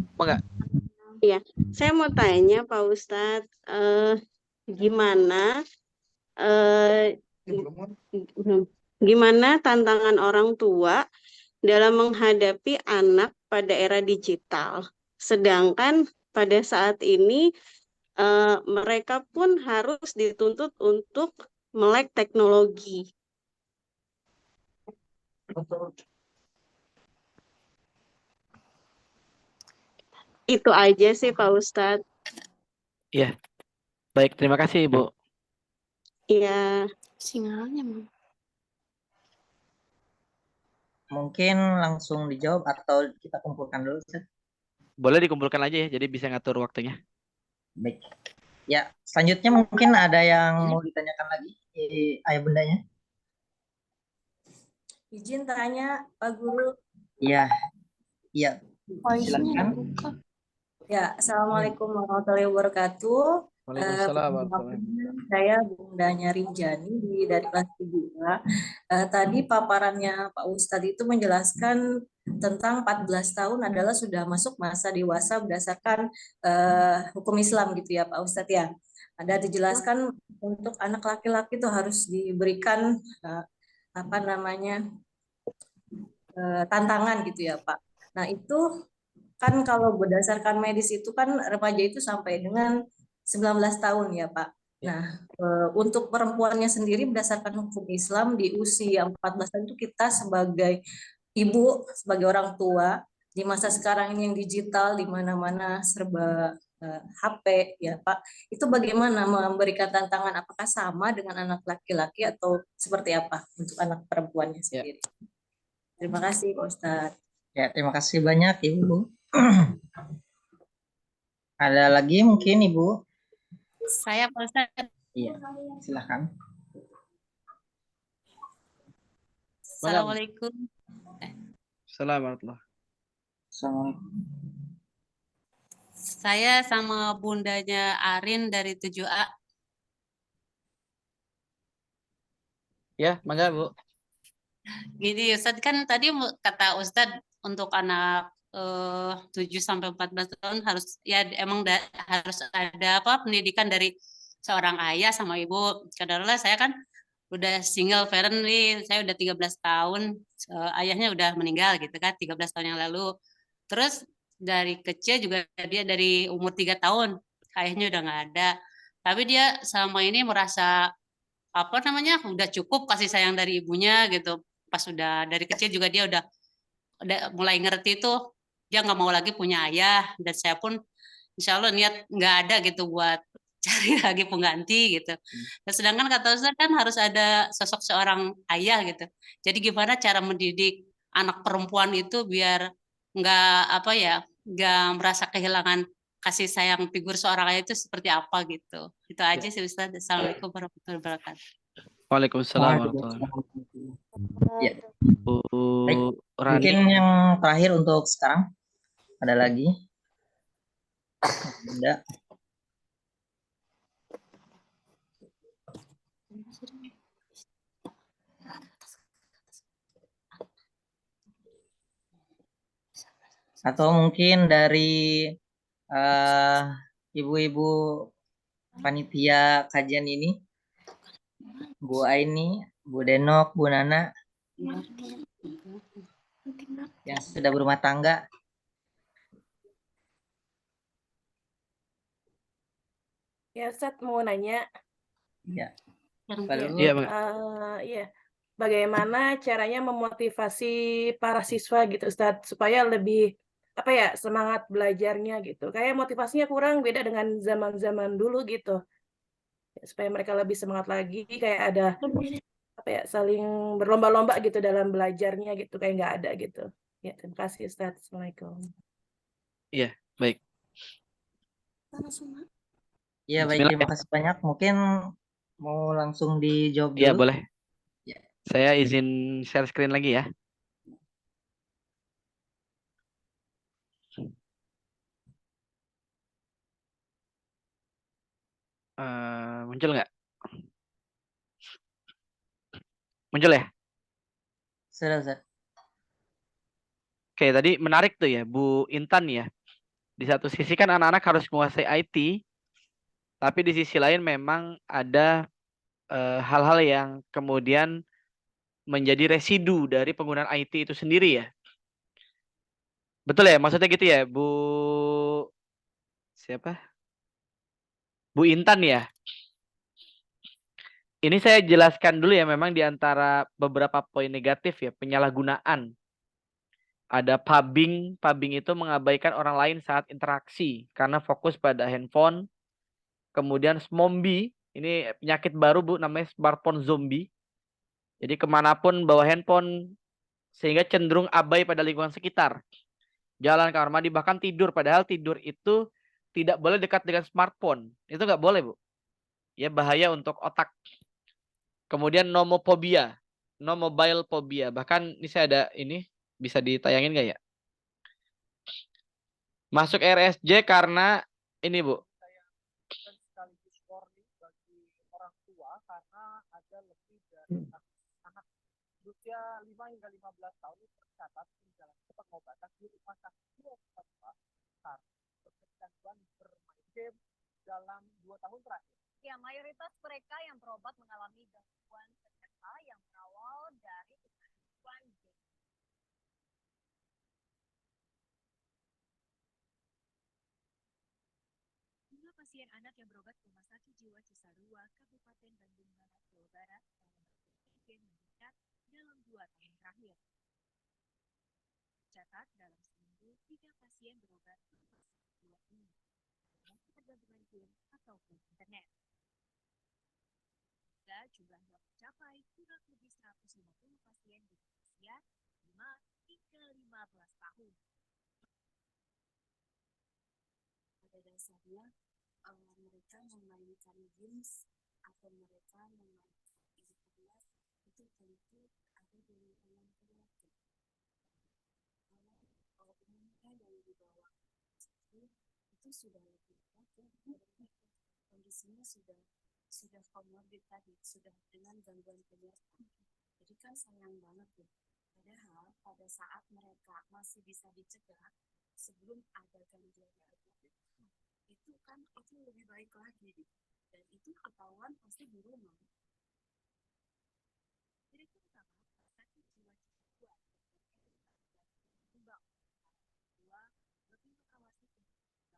Speaker 10: Iya, saya mau tanya Pak Ustadz, gimana tantangan orang tua dalam menghadapi anak pada era digital, sedangkan pada saat ini mereka pun harus dituntut untuk melek teknologi. Itu aja sih Pak Ustadz.
Speaker 1: Iya. Baik, terima kasih Ibu.
Speaker 10: Iya.
Speaker 5: Sinyalnya, Mam.
Speaker 9: Mungkin langsung dijawab atau kita kumpulkan dulu, Ustaz?
Speaker 1: Boleh dikumpulkan aja ya, jadi bisa ngatur waktunya.
Speaker 9: Baik. Ya, selanjutnya mungkin ada yang mau ditanyakan lagi, ayah bundanya.
Speaker 11: Izin tanya, Pak Guru.
Speaker 9: Iya. Iya.
Speaker 5: Voice-nya
Speaker 9: Silakan.
Speaker 5: dibuka.
Speaker 11: Ya, Assalamualaikum warahmatullahi wabarakatuh. Saya Bundanya Rinjani dari kelas 3. Tadi paparannya Pak Ustadz itu menjelaskan tentang 14 tahun adalah sudah masuk masa dewasa berdasarkan hukum Islam gitu ya Pak Ustadz ya. Ada dijelaskan untuk anak laki-laki itu harus diberikan tantangan gitu ya Pak. Nah itu kan kalau berdasarkan medis itu kan remaja itu sampai dengan 19 tahun ya Pak. Nah, untuk perempuannya sendiri berdasarkan hukum Islam di usia 14 tahun itu kita sebagai ibu, sebagai orang tua di masa sekarang ini yang digital di mana-mana serba HP ya Pak. Itu bagaimana memberikan tantangan, apakah sama dengan anak laki-laki atau seperti apa untuk anak perempuannya sendiri? Terima kasih Pak Ustadz.
Speaker 9: Ya, terima kasih banyak Ibu. Ada lagi mungkin Ibu?
Speaker 5: Saya Pak Ustadz.
Speaker 9: Iya, silakan.
Speaker 5: Assalamualaikum.
Speaker 1: Assalamualaikum.
Speaker 5: Saya sama bundanya Arin dari 7A.
Speaker 1: Ya, mangga Bu.
Speaker 5: Gini Ustadz, kan tadi kata Ustadz untuk anak 7-14 tahun harus ya emang harus ada pendidikan dari seorang ayah sama ibu. Karena saya kan udah single parent nih, saya udah 13 tahun, ayahnya udah meninggal gitu kan 13 tahun yang lalu. Terus dari kecil juga dia dari umur 3 tahun, ayahnya udah nggak ada. Tapi dia selama ini merasa udah cukup kasih sayang dari ibunya gitu. Pas udah dari kecil juga dia udah mulai ngerti tuh dia nggak mau lagi punya ayah, dan saya pun insya Allah niat nggak ada gitu buat cari lagi pengganti gitu. Dan sedangkan kata Ustaz kan harus ada sosok seorang ayah gitu. Jadi gimana cara mendidik anak perempuan itu biar nggak merasa kehilangan kasih sayang figur seorang ayah itu seperti apa gitu. Itu aja sih Ustaz. Assalamualaikum warahmatullahi wabarakatuh.
Speaker 1: Waalaikumsalam warahmatullahi wabarakatuh.
Speaker 9: Ya.
Speaker 1: Bu Rani.
Speaker 9: Mungkin yang terakhir untuk sekarang. Ada lagi? Bunda. Atau mungkin dari eh, ibu-ibu panitia kajian ini, Bu Aini, Bu Denok, Bu Nana, yang sudah berumah tangga.
Speaker 12: Ya, Ustadz mau nanya.
Speaker 9: Ya,
Speaker 1: Iya, Bang.
Speaker 12: Ya, bagaimana caranya memotivasi para siswa gitu, Ustadz, supaya lebih apa ya semangat belajarnya gitu. Kayak motivasinya kurang beda dengan zaman-zaman dulu gitu. Supaya mereka lebih semangat lagi, kayak ada apa ya saling berlomba-lomba gitu dalam belajarnya gitu, kayak nggak ada gitu. Ya, terima kasih Ustadz. Assalamualaikum.
Speaker 1: Iya, baik.
Speaker 9: Iya baik,
Speaker 1: Bismillah.
Speaker 9: terima kasih banyak. Mungkin mau langsung dijawab
Speaker 1: Iya,
Speaker 9: dulu.
Speaker 1: boleh.
Speaker 9: Ya.
Speaker 1: Saya izin share screen lagi ya. Muncul nggak? Muncul ya?
Speaker 9: Sudah, Ustaz.
Speaker 1: Oke, tadi menarik tuh ya, Bu Intan ya. Di satu sisi kan anak-anak harus menguasai IT, tapi di sisi lain memang ada hal-hal yang kemudian menjadi residu dari penggunaan IT itu sendiri ya. Betul ya? Maksudnya gitu ya, Bu siapa? Bu Intan ya. Ini saya jelaskan dulu ya, memang di antara beberapa poin negatif ya, penyalahgunaan. Ada pubbing, pubbing itu mengabaikan orang lain saat interaksi karena fokus pada handphone. Kemudian zombie, ini penyakit baru Bu, namanya smartphone zombie. Jadi kemanapun bawa handphone, sehingga cenderung abai pada lingkungan sekitar. Jalan, kamar mandi, bahkan tidur. Padahal tidur itu tidak boleh dekat dengan smartphone. Itu nggak boleh Bu. Ya bahaya untuk otak. Kemudian nomophobia, no mobile phobia. Bahkan ini saya ada ini, bisa ditayangin nggak ya? Masuk RSJ karena ini Bu. Sekaligus warning bagi orang tua karena ada lebih dari anak berusia 5 hingga 15 tahun ini tercatat menjalani pengobatan di rumah sakit jiwa karena berkecanduan bermain game dalam 2 tahun terakhir.
Speaker 13: Ya, mayoritas mereka yang berobat mengalami gangguan penyerta yang berawal dari kecanduan game. Jumlah pasien anak yang berobat ke Rumah Sakit Jiwa Cisarua, Kabupaten Bandung Barat, Jawa Barat, mengalami game meningkat dalam 2 tahun terakhir. Tercatat dalam seminggu 3 pasien berobat ke Rumah Sakit Jiwa ini dengan ketergantungan game ataupun internet. Jumlahnya mencapai kurang lebih 150 pasien di usia 5 hingga 15 tahun. Pada dasarnya, mereka memainkan games atau mereka memainkan internet itu tentu ada di lingkungan keluarga. Kalau umumnya yang di bawah itu sudah lebih berat, kondisinya sudah komorbid tadi, sudah dengan gangguan penyerta. Jadi kan sayang banget ya. Padahal pada saat mereka masih bisa dicegah sebelum ada gangguan itu kan itu lebih baik lagi. Dan itu ketahuan pasti di rumah. Direktur Utama Sakit Jiwa Cisarua Timbang lebih mengawasi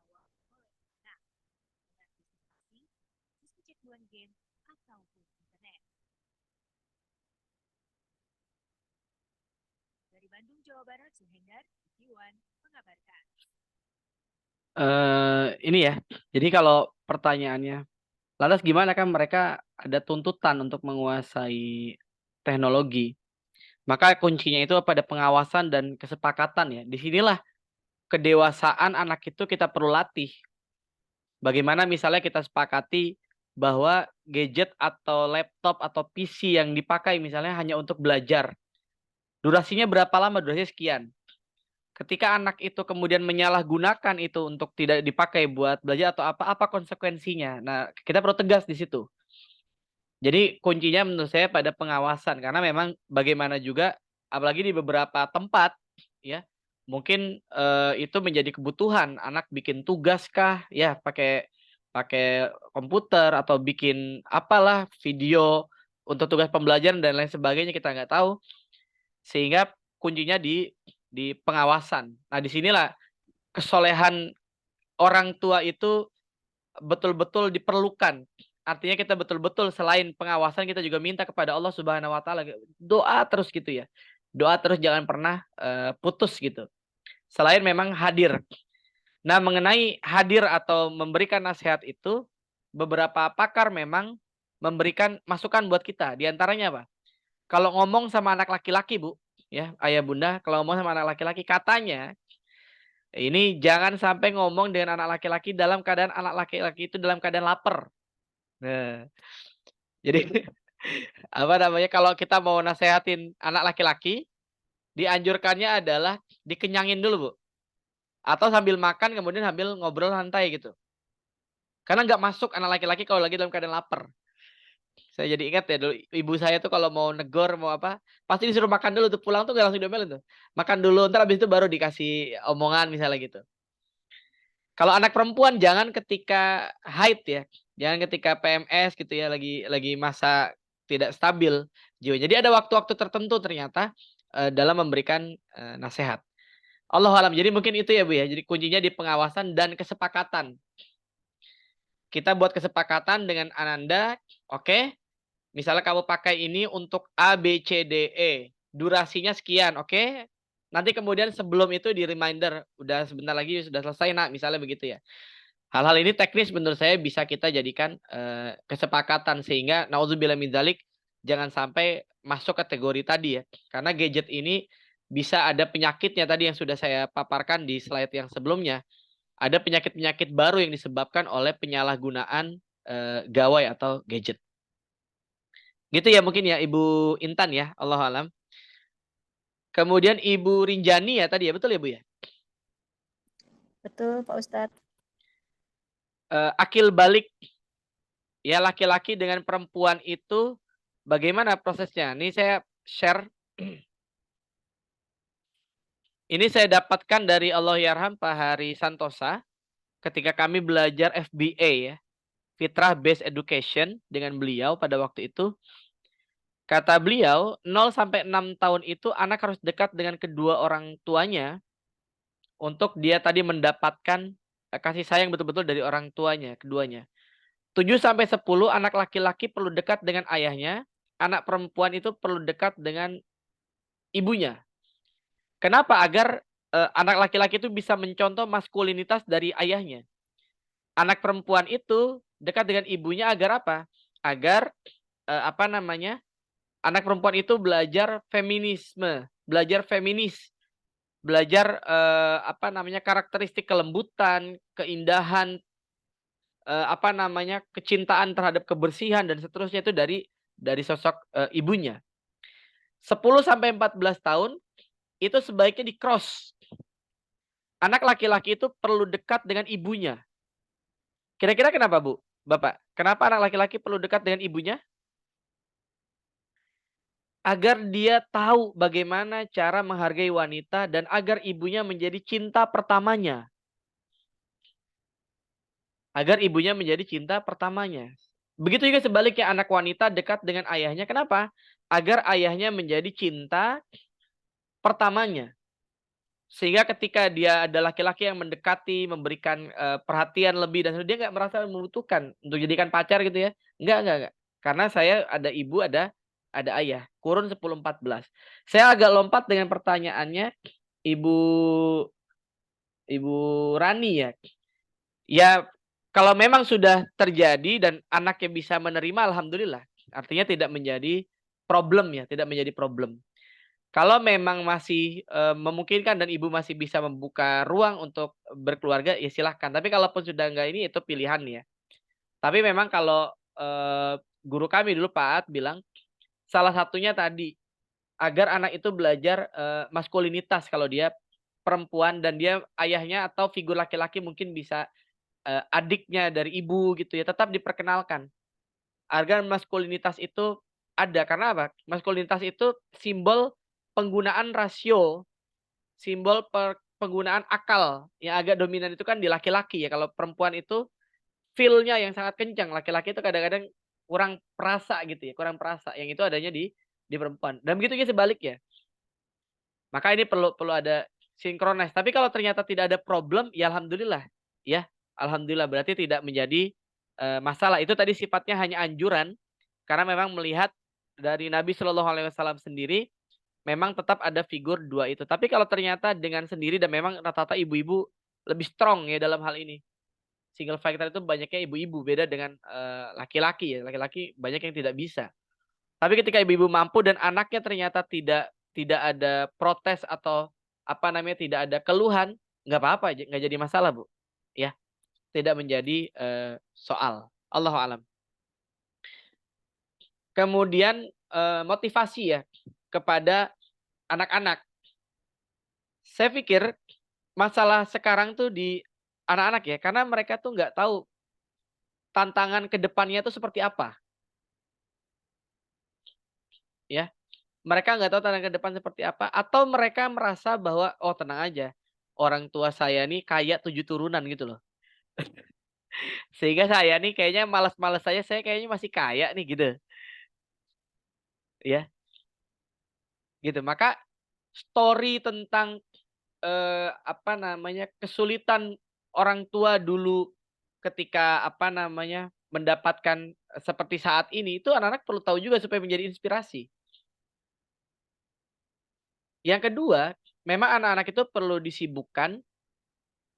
Speaker 13: bahwa oleh anak dengan antisipasi kecanduan game ataupun internet. Dari Bandung, Jawa Barat, Suhendar Iwan mengabarkan.
Speaker 1: Ini ya. Jadi kalau pertanyaannya, lantas gimana kan mereka ada tuntutan untuk menguasai teknologi? Maka kuncinya itu pada pengawasan dan kesepakatan ya. Disinilah kedewasaan anak itu kita perlu latih. Bagaimana misalnya kita sepakati bahwa gadget atau laptop atau PC yang dipakai misalnya hanya untuk belajar. Durasinya berapa lama? Durasinya sekian. Ketika anak itu kemudian menyalahgunakan itu untuk tidak dipakai buat belajar atau apa konsekuensinya. Nah, kita perlu tegas di situ. Jadi kuncinya menurut saya pada pengawasan, karena memang bagaimana juga apalagi di beberapa tempat ya, Mungkin itu menjadi kebutuhan, anak bikin tugas kah, ya pakai pakai komputer atau bikin apalah video untuk tugas pembelajaran dan lain sebagainya, kita nggak tahu. Sehingga kuncinya di pengawasan. Nah, disinilah kesolehan orang tua itu betul-betul diperlukan. Artinya kita betul-betul selain pengawasan, kita juga minta kepada Allah Subhanahu wa taala, doa terus gitu ya. Doa terus, jangan pernah putus gitu. Selain memang hadir. Nah, mengenai hadir atau memberikan nasihat itu, beberapa pakar memang memberikan masukan buat kita. Di antaranya apa? Kalau ngomong sama anak laki-laki, Bu, ya, ayah bunda, kalau ngomong sama anak laki-laki, katanya ini jangan sampai ngomong dengan anak laki-laki dalam keadaan anak laki-laki itu dalam keadaan lapar. Nah, jadi apa namanya, kalau kita mau nasehatin anak laki-laki, dianjurkannya adalah dikenyangin dulu, Bu. Atau sambil makan kemudian sambil ngobrol santai gitu. Karena nggak masuk anak laki-laki kalau lagi dalam keadaan lapar. Saya jadi ingat ya dulu ibu saya tuh kalau mau negor mau apa, pasti disuruh makan dulu tuh, pulang tuh nggak langsung diomelin tuh. Makan dulu, ntar habis itu baru dikasih omongan misalnya gitu. Kalau anak perempuan jangan ketika haid ya. Jangan ketika PMS gitu ya, lagi masa tidak stabil jiwa. Jadi ada waktu-waktu tertentu ternyata dalam memberikan nasihat. Allahu alam. Jadi mungkin itu ya Bu ya. Jadi kuncinya di pengawasan dan kesepakatan. Kita buat kesepakatan dengan Ananda, oke? Misalnya kamu pakai ini untuk A, B, C, D, E. Durasinya sekian, oke? Nanti kemudian sebelum itu di reminder, udah sebentar lagi sudah selesai nak, misalnya begitu ya. Hal-hal ini teknis menurut saya bisa kita jadikan kesepakatan sehingga naudzubillah min dzalik jangan sampai masuk kategori tadi ya. Karena gadget ini bisa ada penyakitnya tadi yang sudah saya paparkan di slide yang sebelumnya. Ada penyakit-penyakit baru yang disebabkan oleh penyalahgunaan gawai atau gadget. Gitu ya mungkin ya Ibu Intan ya, Allahu alam. Kemudian Ibu Rinjani ya tadi ya, betul ya Bu ya?
Speaker 4: Betul, Pak Ustadz.
Speaker 1: Akil balik ya, laki-laki dengan perempuan itu bagaimana prosesnya? Ini saya share. Ini saya dapatkan dari Allahyarham Pak Hari Santosa ketika kami belajar FBA ya, Fitrah Based Education dengan beliau pada waktu itu. Kata beliau, 0 sampai 6 tahun itu anak harus dekat dengan kedua orang tuanya untuk dia tadi mendapatkan kasih sayang betul-betul dari orang tuanya, keduanya. 7 sampai 10 anak laki-laki perlu dekat dengan ayahnya, anak perempuan itu perlu dekat dengan ibunya. Kenapa? Agar anak laki-laki itu bisa mencontoh maskulinitas dari ayahnya. Anak perempuan itu dekat dengan ibunya agar apa? Agar apa namanya? Anak perempuan itu belajar feminisme, belajar feminis, belajar apa namanya? Karakteristik kelembutan, keindahan, apa namanya? Kecintaan terhadap kebersihan dan seterusnya itu dari sosok ibunya. 10 sampai 14 tahun itu sebaiknya di-cross. Anak laki-laki itu perlu dekat dengan ibunya. Kira-kira kenapa, Bu? Bapak, kenapa anak laki-laki perlu dekat dengan ibunya? Agar dia tahu bagaimana cara menghargai wanita dan agar ibunya menjadi cinta pertamanya. Agar ibunya menjadi cinta pertamanya. Begitu juga sebaliknya anak wanita dekat dengan ayahnya. Kenapa? Agar ayahnya menjadi cinta pertamanya. Sehingga ketika dia ada laki-laki yang mendekati, memberikan perhatian lebih dan dia nggak merasa membutuhkan untuk jadikan pacar gitu ya. Enggak. Karena saya ada ibu, ada ayah. Kurun 10-14. Saya agak lompat dengan pertanyaannya Ibu Rani ya. Ya kalau memang sudah terjadi dan anaknya bisa menerima, alhamdulillah. Artinya tidak menjadi problem ya, tidak menjadi problem. Kalau memang masih memungkinkan dan ibu masih bisa membuka ruang untuk berkeluarga, ya silahkan. Tapi kalaupun sudah enggak ini, itu pilihan ya. Tapi memang kalau guru kami dulu Pak At bilang, salah satunya tadi, agar anak itu belajar maskulinitas kalau dia perempuan dan dia ayahnya atau figur laki-laki mungkin bisa adiknya dari ibu gitu ya, tetap diperkenalkan. Agar maskulinitas itu ada. Karena apa? Maskulinitas itu simbol penggunaan rasio simbol penggunaan akal yang agak dominan itu kan di laki-laki ya. Kalau perempuan itu feel-nya yang sangat kencang. Laki-laki itu kadang-kadang kurang perasa gitu ya, kurang perasa. Yang itu adanya di perempuan. Dan begitu juga sebaliknya. Maka ini perlu ada sinkronis. Tapi kalau ternyata tidak ada problem, ya alhamdulillah, ya alhamdulillah berarti tidak menjadi masalah. Itu tadi sifatnya hanya anjuran, karena memang melihat dari Nabi Shallallahu Alaihi Wasallam sendiri, memang tetap ada figur dua itu. Tapi kalau ternyata dengan sendiri dan memang rata-rata ibu-ibu lebih strong ya dalam hal ini. Single factor itu banyaknya ibu-ibu, beda dengan laki-laki ya. Laki-laki banyak yang tidak bisa. Tapi ketika ibu-ibu mampu dan anaknya ternyata tidak ada protes atau apa namanya, tidak ada keluhan, nggak apa-apa, nggak jadi masalah, Bu. Ya, tidak menjadi soal. Allahu a'lam. Kemudian motivasi ya kepada anak-anak. Saya pikir masalah sekarang tuh di anak-anak ya, karena mereka tuh nggak tahu tantangan ke depannya itu seperti apa. Ya, mereka nggak tahu tantangan ke depan seperti apa, atau mereka merasa bahwa, oh tenang aja, orang tua saya nih kaya 7 turunan gitu loh. Sehingga saya nih kayaknya malas-malas saya kayaknya masih kaya nih gitu. Ya, gitu. Maka story tentang apa namanya, kesulitan orang tua dulu ketika apa namanya, mendapatkan seperti saat ini, itu anak-anak perlu tahu juga supaya menjadi inspirasi. Yang kedua, memang anak-anak itu perlu disibukkan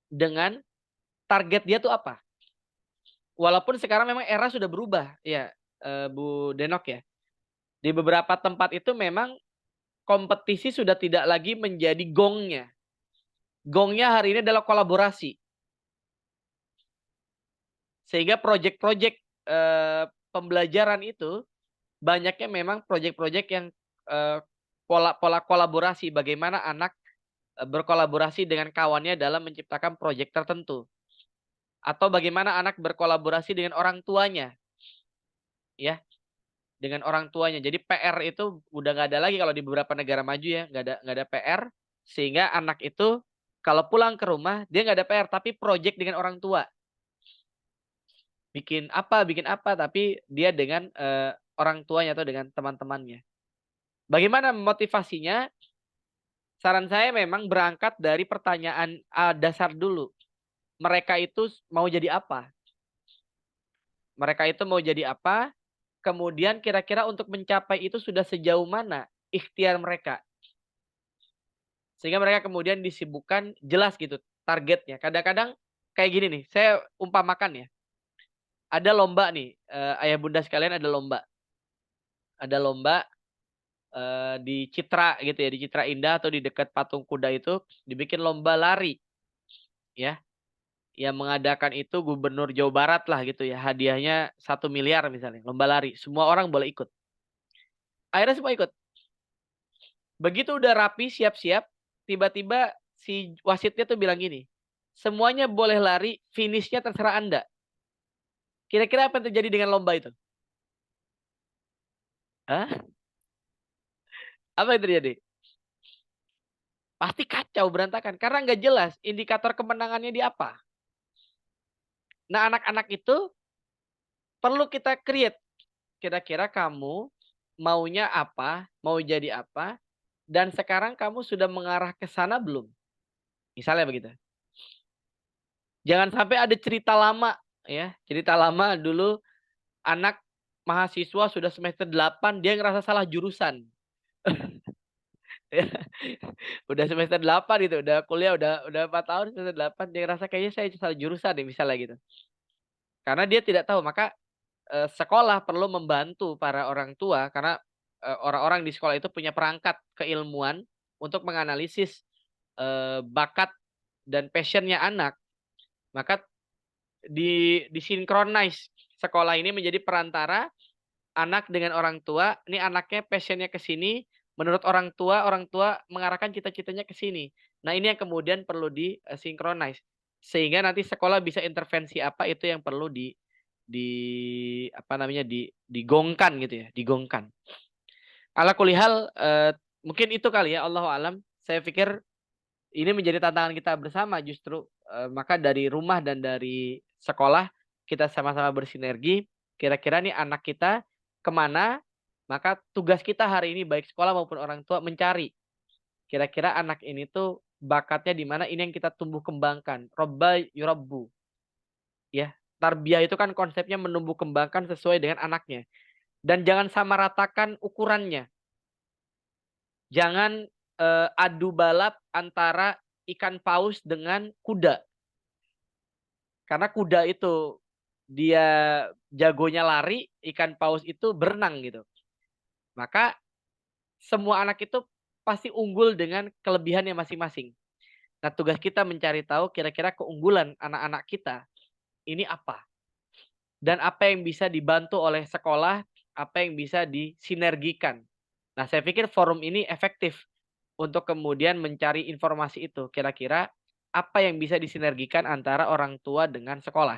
Speaker 1: dengan target dia tuh apa. Walaupun sekarang memang era sudah berubah ya, Bu Denok ya. Di beberapa tempat itu memang kompetisi sudah tidak lagi menjadi gongnya. Gongnya hari ini adalah kolaborasi. Sehingga proyek-proyek pembelajaran itu banyaknya memang proyek-proyek yang pola kolaborasi, bagaimana anak berkolaborasi dengan kawannya dalam menciptakan proyek tertentu. Atau bagaimana anak berkolaborasi dengan orang tuanya. Ya, dengan orang tuanya. Jadi PR itu udah nggak ada lagi kalau di beberapa negara maju ya, nggak ada PR, sehingga anak itu kalau pulang ke rumah dia nggak ada PR tapi proyek dengan orang tua. Bikin apa, tapi dia dengan orang tuanya atau dengan teman-temannya. Bagaimana motivasinya? Saran saya memang berangkat dari pertanyaan dasar dulu. Mereka itu mau jadi apa? Mereka itu mau jadi apa? Kemudian kira-kira untuk mencapai itu sudah sejauh mana ikhtiar mereka. Sehingga mereka kemudian disibukkan jelas gitu targetnya. Kadang-kadang kayak gini nih, saya umpamakan ya. Ada lomba nih, ayah bunda sekalian, ada lomba. Ada lomba di Citra gitu ya, di Citra Indah atau di dekat Patung Kuda itu dibikin lomba lari. Ya. Yang mengadakan itu Gubernur Jawa Barat lah gitu ya. Hadiahnya 1 miliar misalnya, lomba lari. Semua orang boleh ikut. Akhirnya semua ikut. Begitu udah rapi, siap-siap, tiba-tiba si wasitnya tuh bilang gini, semuanya boleh lari, finishnya terserah Anda. Kira-kira apa yang terjadi dengan lomba itu? Hah? Apa yang terjadi? Pasti kacau, berantakan. Karena nggak jelas indikator kemenangannya di apa. Nah, anak-anak itu perlu kita create. Kira-kira kamu maunya apa, mau jadi apa, dan sekarang kamu sudah mengarah ke sana belum? Misalnya begitu. Jangan sampai ada cerita lama ya. Cerita lama dulu anak mahasiswa sudah semester 8 dia ngerasa salah jurusan. Udah semester 8 gitu, udah kuliah udah 4 tahun semester 8 dia ngerasa kayaknya saya salah jurusan deh misalnya gitu. Karena dia tidak tahu, maka sekolah perlu membantu para orang tua karena orang-orang di sekolah itu punya perangkat keilmuan untuk menganalisis bakat dan passionnya anak. Maka disinkronize sekolah ini menjadi perantara anak dengan orang tua. Ini anaknya passionnya ke sini, menurut orang tua mengarahkan cita-citanya ke sini. Nah, ini yang kemudian perlu disinkronize sehingga nanti sekolah bisa intervensi apa itu yang perlu digongkan gitu ya, digongkan. Ala kulli hal mungkin itu kali ya, Allahu alam. Saya pikir ini menjadi tantangan kita bersama justru. Maka dari rumah dan dari sekolah kita sama-sama bersinergi. Kira-kira nih anak kita kemana? Maka tugas kita hari ini baik sekolah maupun orang tua mencari. Kira-kira anak ini tuh bakatnya di mana, ini yang kita tumbuh kembangkan. Robba yurabbu. Ya, tarbiyah itu kan konsepnya menumbuh kembangkan sesuai dengan anaknya. Dan jangan sama ratakan ukurannya. Jangan adu balap antara ikan paus dengan kuda. Karena kuda itu dia jagonya lari, ikan paus itu berenang gitu. Maka semua anak itu pasti unggul dengan kelebihannya masing-masing. Nah, tugas kita mencari tahu kira-kira keunggulan anak-anak kita ini apa. Dan apa yang bisa dibantu oleh sekolah, apa yang bisa disinergikan. Nah, saya pikir forum ini efektif untuk kemudian mencari informasi itu. Kira-kira apa yang bisa disinergikan antara orang tua dengan sekolah.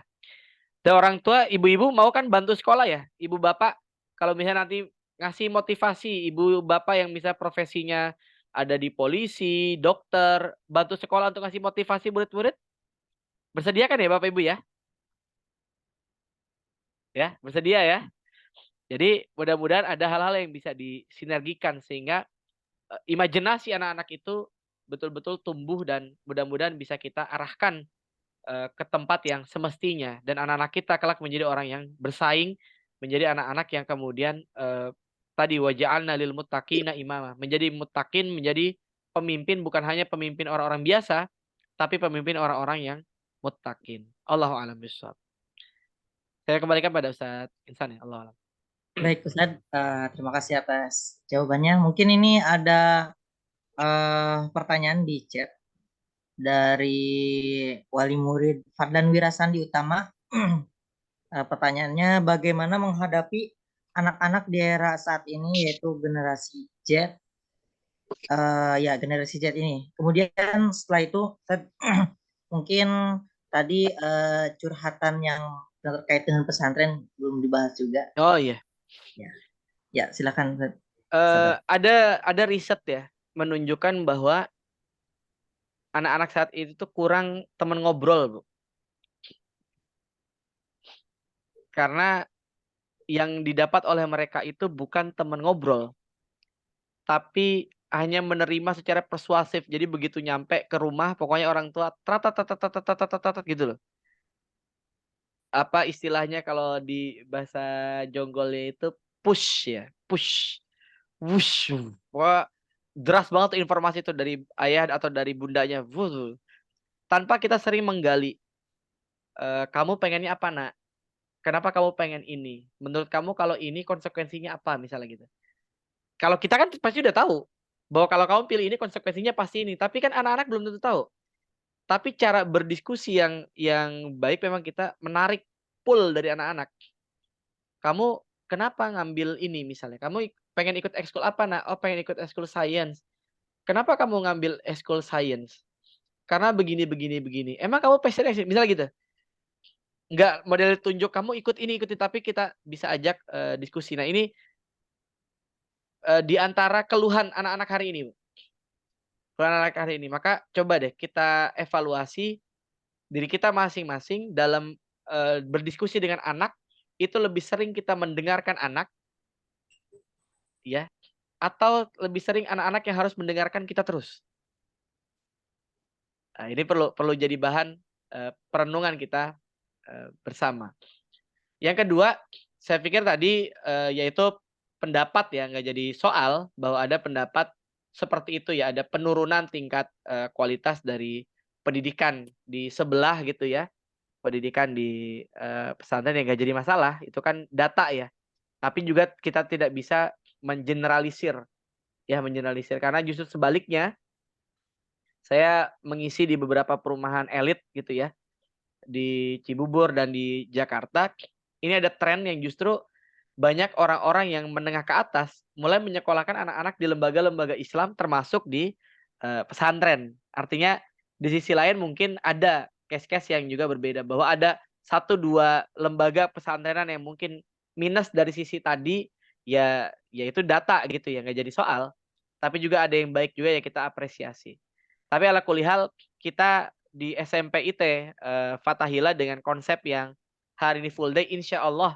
Speaker 1: Dan orang tua, ibu-ibu mau kan bantu sekolah ya? Ibu bapak, kalau misalnya nanti ngasih motivasi, ibu bapak yang bisa profesinya ada di polisi, dokter, bantu sekolah untuk ngasih motivasi murid-murid? Bersedia kan ya Bapak Ibu ya? Ya, bersedia ya? Jadi mudah-mudahan ada hal-hal yang bisa disinergikan sehingga imajinasi anak-anak itu betul-betul tumbuh dan mudah-mudahan bisa kita arahkan ke tempat yang semestinya, dan anak-anak kita kelak menjadi orang yang bersaing, menjadi anak-anak yang kemudian tadi waja'alna lil muttaqina imama, menjadi muttaqin, menjadi pemimpin, bukan hanya pemimpin orang-orang biasa, tapi pemimpin orang-orang yang muttaqin. Allahu a'lam bishawab. Saya kembalikan pada Ustaz Insan ya. Allahu a'lam.
Speaker 9: Baik Ustadz, terima kasih atas jawabannya. Mungkin ini ada pertanyaan di chat dari wali murid Fadlan Wirasandi Utama. Pertanyaannya, bagaimana menghadapi anak-anak di era saat ini, yaitu generasi Z? Ya, generasi Z ini. Kemudian setelah itu, mungkin tadi curhatan yang terkait dengan pesantren belum dibahas juga.
Speaker 1: Oh iya.
Speaker 9: Ya, silakan.
Speaker 1: Ada riset ya menunjukkan bahwa anak-anak saat itu tuh kurang teman ngobrol, Bu. Karena yang didapat oleh mereka itu bukan teman ngobrol, tapi hanya menerima secara persuasif. Jadi begitu nyampe ke rumah, pokoknya orang tua gitu loh. Apa istilahnya kalau di bahasa jonggolnya itu push ya, push, wush. Wah, deras banget tuh informasi itu dari ayah atau dari bundanya, wuh. Tanpa kita sering menggali. Kamu pengennya apa, Nak? Kenapa kamu pengen ini? Menurut kamu kalau ini konsekuensinya apa, misalnya gitu. Kalau kita kan pasti udah tahu bahwa kalau kamu pilih ini konsekuensinya pasti ini. Tapi kan anak-anak belum tentu tahu. Tapi cara berdiskusi yang baik memang kita menarik pull dari anak-anak. Kamu kenapa ngambil ini misalnya? Kamu pengen ikut ekskul apa, Nak? Oh, pengen ikut ekskul science. Kenapa kamu ngambil ekskul science? Karena begini, begini, begini. Emang kamu passionnya misalnya gitu. Enggak model tunjuk kamu ikut ini, ikuti, tapi kita bisa ajak diskusi. Nah, ini di antara keluhan anak-anak hari ini, Bu. Keluhan anak-anak hari ini. Maka coba deh kita evaluasi diri kita masing-masing dalam berdiskusi dengan anak, itu lebih sering kita mendengarkan anak, ya, atau lebih sering anak-anak yang harus mendengarkan kita terus. Nah, ini perlu jadi bahan perenungan kita bersama. Yang kedua, saya pikir tadi yaitu pendapat ya, nggak jadi soal bahwa ada pendapat seperti itu ya, ada penurunan tingkat kualitas dari pendidikan di sebelah gitu ya, pendidikan di pesantren yang nggak jadi masalah, itu kan data ya. Tapi juga kita tidak bisa mengeneralisir ya, mengeneralisir, karena justru sebaliknya saya mengisi di beberapa perumahan elit gitu ya, di Cibubur dan di Jakarta. Ini ada tren yang justru banyak orang-orang yang menengah ke atas mulai menyekolahkan anak-anak di lembaga-lembaga Islam termasuk di pesantren. Artinya di sisi lain mungkin ada case-case yang juga berbeda, bahwa ada 1-2 lembaga pesantrenan yang mungkin minus dari sisi tadi ya, yaitu data gitu ya, nggak jadi soal. Tapi juga ada yang baik juga ya, kita apresiasi. Tapi ala kulihal kita di SMP IT Fathahila dengan konsep yang hari ini full day, insya Allah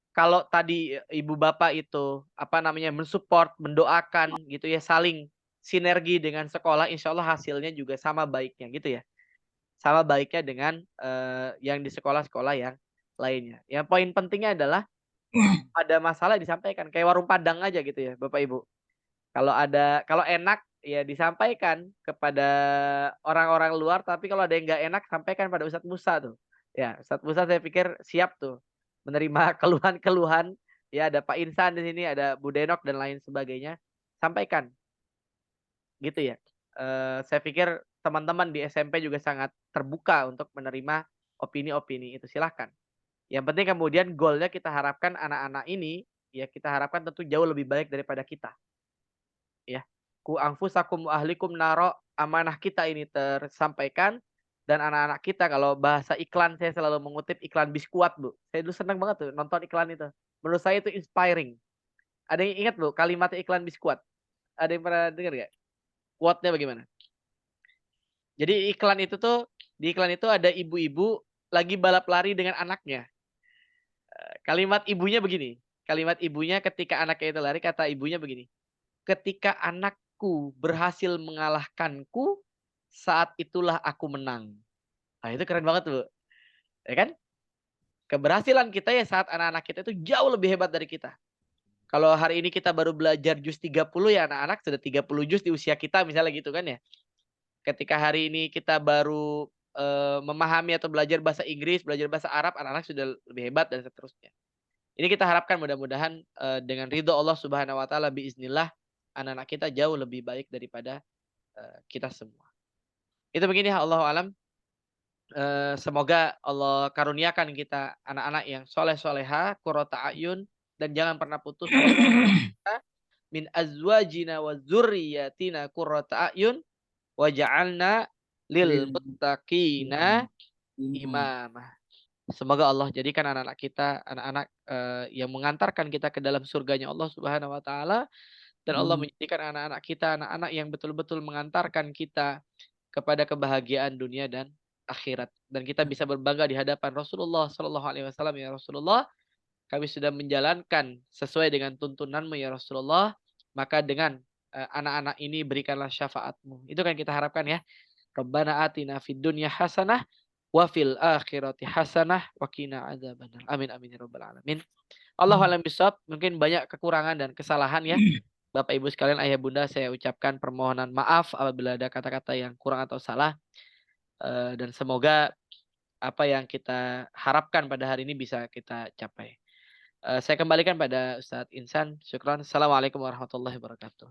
Speaker 1: kalau tadi ibu bapak itu apa namanya mensupport, mendoakan gitu ya, saling sinergi dengan sekolah, insya Allah hasilnya juga sama baiknya gitu ya, sama baiknya dengan yang di sekolah-sekolah yang lainnya. Yang poin pentingnya adalah ada masalah disampaikan, kayak warung Padang aja gitu ya Bapak Ibu. Kalau enak ya disampaikan kepada orang-orang luar, tapi kalau ada yang nggak enak sampaikan pada Ustadz Musa tuh. Ya, Ustadz Musa saya pikir siap tuh menerima keluhan-keluhan. Ya, ada Pak Insan di sini, ada Bu Denok dan lain sebagainya. Sampaikan. Gitu ya. Saya pikir teman-teman di SMP juga sangat terbuka untuk menerima opini-opini itu. Silahkan. Yang penting kemudian goalnya kita harapkan anak-anak ini, ya kita harapkan tentu jauh lebih baik daripada kita. Ya, ku anfusakum ahlikum naro, amanah kita ini tersampaikan, dan anak-anak kita, kalau bahasa iklan saya selalu mengutip iklan biskuat Bu. Saya dulu senang banget tuh nonton iklan itu. Menurut saya itu inspiring. Ada yang ingat Bu kalimat iklan biskuat? Ada yang pernah dengar nggak? Quote-nya bagaimana? Jadi iklan itu tuh, di iklan itu ada ibu-ibu lagi balap lari dengan anaknya. Kalimat ibunya begini. Kalimat ibunya ketika anaknya itu lari, kata ibunya begini. Ketika anakku berhasil mengalahkanku, saat itulah aku menang. Nah, itu keren banget tuh. Ya kan? Keberhasilan kita ya saat anak-anak kita itu jauh lebih hebat dari kita. Kalau hari ini kita baru belajar juz 30 ya anak-anak sudah 30 juz di usia kita misalnya gitu kan ya. Ketika hari ini kita baru memahami atau belajar bahasa Inggris, belajar bahasa Arab, anak-anak sudah lebih hebat dan seterusnya. Ini kita harapkan mudah-mudahan dengan ridho Allah Subhanahu wa taala biiznillah anak-anak kita jauh lebih baik daripada kita semua. Itu begini ya, Allahu alam. Semoga Allah karuniakan kita anak-anak yang soleh-soleha, qurrata ayun, dan jangan pernah putus min azwajina wa dzurriyyatina qurrata ayun waj'alna lil muttaqina imamah. Semoga Allah jadikan anak-anak kita anak-anak yang mengantarkan kita ke dalam surganya Allah Subhanahu wa taala, dan Allah menjadikan anak-anak kita anak-anak yang betul-betul mengantarkan kita kepada kebahagiaan dunia dan akhirat, dan kita bisa berbangga di hadapan Rasulullah sallallahu alaihi wasallam. Ya Rasulullah, kami sudah menjalankan sesuai dengan tuntunanmu ya Rasulullah, maka dengan anak-anak ini berikanlah syafaatmu. Itu kan kita harapkan ya. Rabbana atina fid dunya hasanah wa fil akhirati hasanah wa qina adzabannar. Amin amin ya rabbal alamin. Allahu a'lam bishawab. Mungkin banyak kekurangan dan kesalahan ya. Bapak Ibu sekalian, ayah bunda, saya ucapkan permohonan maaf apabila ada kata-kata yang kurang atau salah. Dan semoga apa yang kita harapkan pada hari ini bisa kita capai. Saya kembalikan pada Ustadz Insan. Syukran. Assalamualaikum warahmatullahi wabarakatuh.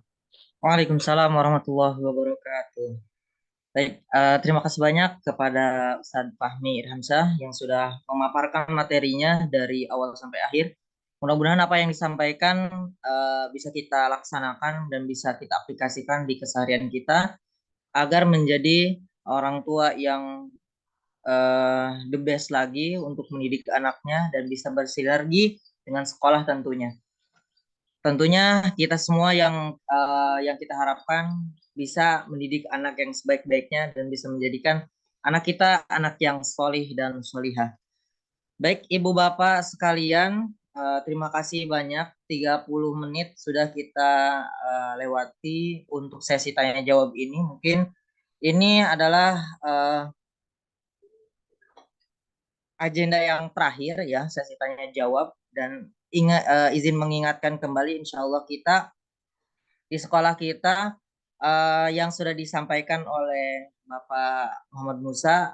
Speaker 9: Waalaikumsalam warahmatullahi wabarakatuh. Baik, terima kasih banyak kepada Ustadz Fahmi Irhamsyah yang sudah memaparkan materinya dari awal sampai akhir. Mudah-mudahan apa yang disampaikan bisa kita laksanakan dan bisa kita aplikasikan di keseharian kita agar menjadi orang tua yang the best lagi untuk mendidik anaknya dan bisa bersinergi dengan sekolah tentunya. Tentunya kita semua yang kita harapkan bisa mendidik anak yang sebaik-baiknya dan bisa menjadikan anak kita anak yang solih dan solihah. Baik Ibu Bapak sekalian, terima kasih banyak. 30 menit sudah kita lewati untuk sesi tanya jawab ini. Mungkin ini adalah agenda yang terakhir ya, sesi tanya jawab, dan izin mengingatkan kembali, insya Allah kita di sekolah kita yang sudah disampaikan oleh Bapak Muhammad Musa